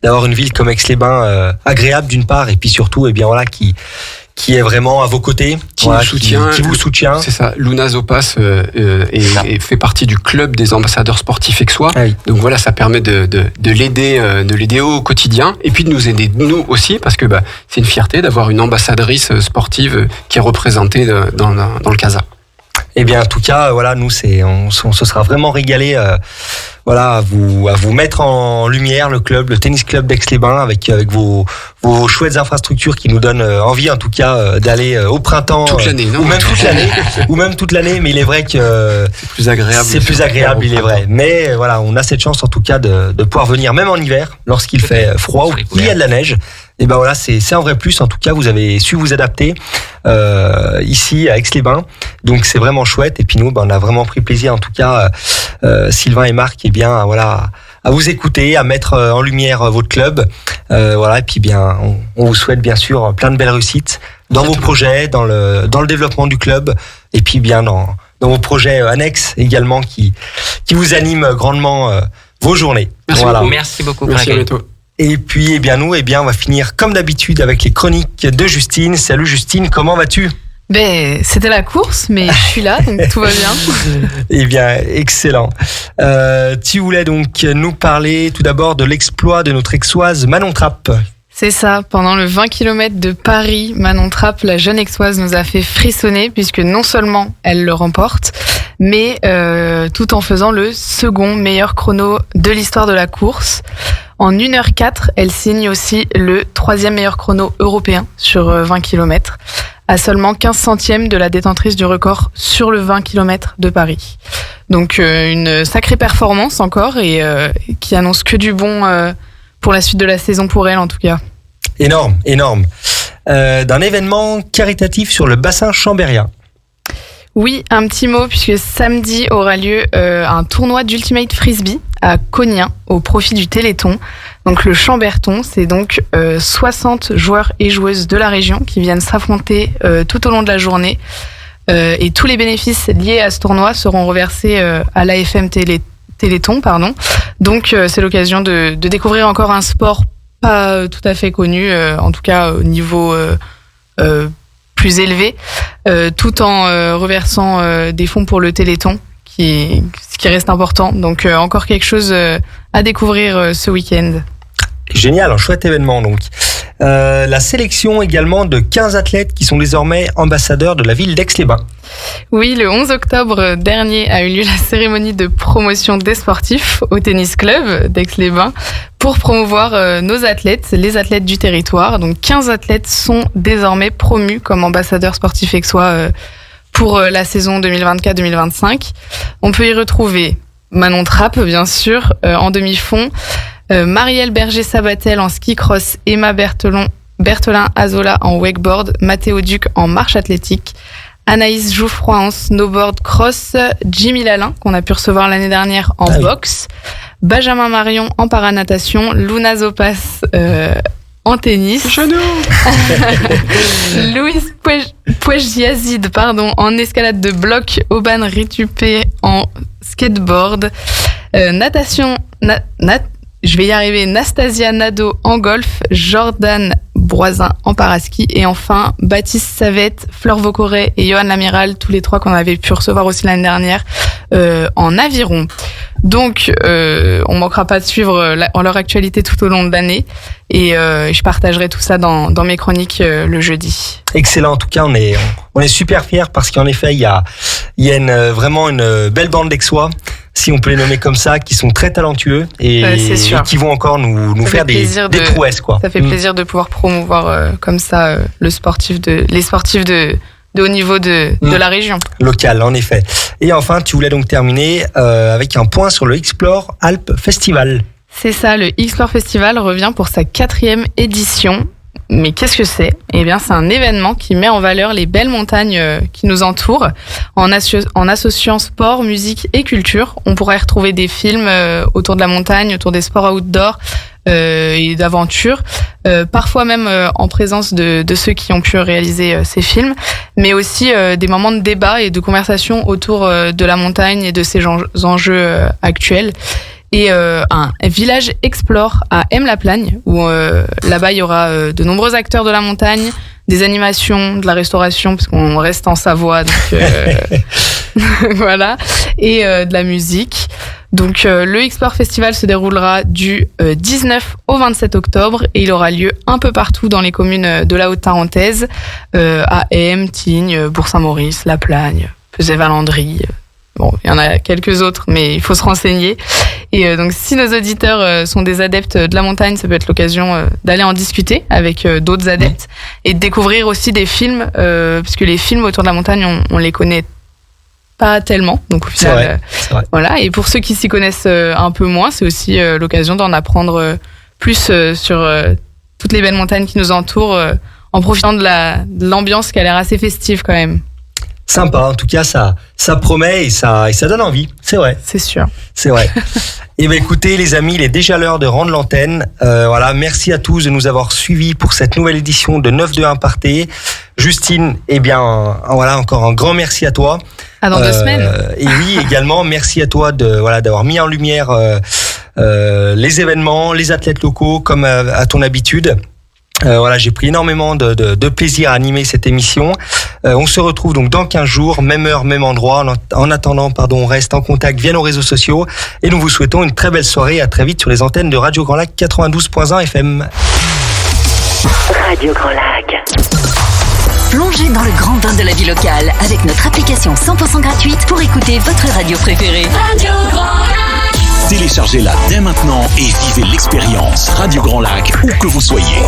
d'avoir une ville comme Aix-les-Bains agréable d'une part, et puis surtout, qui est vraiment à vos côtés,
qui vous soutient. C'est ça. Luna Zopas fait partie du club des ambassadeurs sportifs aixois.
Ah oui.
Donc voilà, ça permet de l'aider au quotidien, et puis de nous aider nous aussi, parce que c'est une fierté d'avoir une ambassadrice sportive qui est représentée dans le CASA.
Eh bien, en tout cas, voilà, nous, on se sera vraiment régalé, à vous mettre en lumière le tennis club d'Aix-les-Bains avec vos chouettes infrastructures qui nous donnent envie, en tout cas, d'aller au printemps.
Toute l'année, non?
Ou même toute l'année, mais il est vrai que
c'est plus agréable.
C'est plus agréable, il est vrai. Mais voilà, on a cette chance, en tout cas, de pouvoir venir, même en hiver, lorsqu'il fait froid ou qu'il y a de la neige. Et ben voilà, c'est un vrai plus. En tout cas, vous avez su vous adapter ici à Aix-les-Bains, donc c'est vraiment chouette. Et puis nous, on a vraiment pris plaisir, en tout cas, Sylvain et Marc, à vous écouter, à mettre en lumière votre club. Et puis on vous souhaite bien sûr plein de belles réussites dans vos projets, dans le développement du club, et puis dans vos projets annexes également qui vous animent grandement vos journées.
Merci beaucoup.
Merci, à bientôt.
Et puis, nous, on va finir comme d'habitude avec les chroniques de Justine. Salut Justine, comment vas-tu ?
C'était la course, mais je suis là, donc tout va bien.
Excellent. Tu voulais donc nous parler tout d'abord de l'exploit de notre aixoise Manon Trapp.
C'est ça, pendant le 20 km de Paris, Manon Trapp, la jeune aixoise, nous a fait frissonner, puisque non seulement elle le remporte, mais tout en faisant le second meilleur chrono de l'histoire de la course. En 1h04, elle signe aussi le 3e meilleur chrono européen sur 20 km, à seulement 15 centièmes de la détentrice du record sur le 20 km de Paris. Donc une sacrée performance encore, et qui annonce que du bon pour la suite de la saison pour elle en tout cas.
Énorme. D'un événement caritatif sur le bassin chambérien.
Oui, un petit mot, puisque samedi aura lieu un tournoi d'Ultimate Frisbee à Cognien au profit du Téléthon. Donc le Chamberton, c'est donc 60 joueurs et joueuses de la région qui viennent s'affronter tout au long de la journée. Et tous les bénéfices liés à ce tournoi seront reversés à l'AFM Téléthon. Donc c'est l'occasion de découvrir encore un sport pas tout à fait connu, en tout cas au niveau plus élevé, tout en reversant des fonds pour le Téléthon, ce qui reste important. Donc encore quelque chose à découvrir ce week-end.
Génial, un chouette événement donc. La sélection également de 15 athlètes qui sont désormais ambassadeurs de la ville d'Aix-les-Bains.
Oui, le 11 octobre dernier a eu lieu la cérémonie de promotion des sportifs au tennis club d'Aix-les-Bains pour promouvoir nos athlètes, les athlètes du territoire. Donc 15 athlètes sont désormais promus comme ambassadeurs sportifs aixois pour la saison 2024-2025. On peut y retrouver Manon Trapp, bien sûr, en demi-fond, Marielle Berger-Sabatel en ski cross, Emma Berthelin Azola en wakeboard, Mathéo Duc en marche athlétique, Anaïs Jouffroy en snowboard cross, Jimmy Lalin, qu'on a pu recevoir l'année dernière en boxe, Benjamin Marion en paranatation, Luna Zopas en tennis, Louise Pouej-Yazid en escalade de bloc, Oban Ritupé en skateboard, je vais y arriver, Nastasia Nadeau en golf, Jordan Broisin en paraski et enfin Baptiste Savette, Fleur Vaucoré et Johan Lamiral, tous les trois qu'on avait pu recevoir aussi l'année dernière en aviron. Donc on manquera pas de suivre leur actualité tout au long de l'année et je partagerai tout ça dans mes chroniques le jeudi.
Excellent, en tout cas on est super fiers parce qu'en effet il y a vraiment une belle bande d'Aixois, si on peut les nommer comme ça, qui sont très talentueux et qui vont encore nous faire des prouesses, quoi.
Ça fait plaisir de pouvoir promouvoir comme ça les sportifs de haut niveau de la région.
Local, en effet. Et enfin, tu voulais donc terminer avec un point sur le Explore Alpes Festival.
C'est ça, le Explore Festival revient pour sa 4e édition. Mais qu'est-ce que c'est ? Eh bien, c'est un événement qui met en valeur les belles montagnes qui nous entourent en associant sport, musique et culture. On pourra y retrouver des films autour de la montagne, autour des sports outdoor et d'aventure, parfois même en présence de ceux qui ont pu réaliser ces films, mais aussi des moments de débat et de conversation autour de la montagne et de ses enjeux actuels. Et un village Explore à M-la-Plagne où là-bas il y aura de nombreux acteurs de la montagne, des animations, de la restauration parce qu'on reste en Savoie donc voilà, et de la musique. Donc le Explore Festival se déroulera du 19 au 27 octobre et il aura lieu un peu partout dans les communes de la Haute-Tarentaise, à M, Tignes, Bourg-Saint-Maurice, La Plagne, Pesay-Valandry. Bon, il y en a quelques autres, mais il faut se renseigner. Et donc, si nos auditeurs sont des adeptes de la montagne, ça peut être l'occasion d'aller en discuter avec d'autres adeptes et de découvrir aussi des films, puisque les films autour de la montagne, on les connaît pas tellement. Donc, au final,
c'est vrai.
Voilà. Et pour ceux qui s'y connaissent un peu moins, c'est aussi l'occasion d'en apprendre plus sur toutes les belles montagnes qui nous entourent, en profitant de l'ambiance qui a l'air assez festive quand même.
Sympa, en tout cas, ça promet et ça donne envie, c'est vrai.
C'est sûr.
C'est vrai. Et ben écoutez, les amis, il est déjà l'heure de rendre l'antenne. Voilà, merci à tous de nous avoir suivis pour cette nouvelle édition de 9-2 Imparté. Justine, eh bien, voilà, encore un grand merci à toi.
À dans 2 semaines.
Et oui, également, merci à toi d'avoir mis en lumière les événements, les athlètes locaux, comme à ton habitude. Voilà, j'ai pris énormément de plaisir à animer cette émission. On se retrouve donc dans 15 jours, même heure, même endroit. En attendant, on reste en contact via nos réseaux sociaux et nous vous souhaitons une très belle soirée. À très vite sur les antennes de Radio Grand Lac 92.1 FM.
Radio Grand Lac.
Plongez dans le grand bain de la vie locale avec notre application 100% gratuite pour écouter votre radio préférée. Radio Grand Lac.
Téléchargez-la dès maintenant et vivez l'expérience Radio Grand Lac où que vous soyez.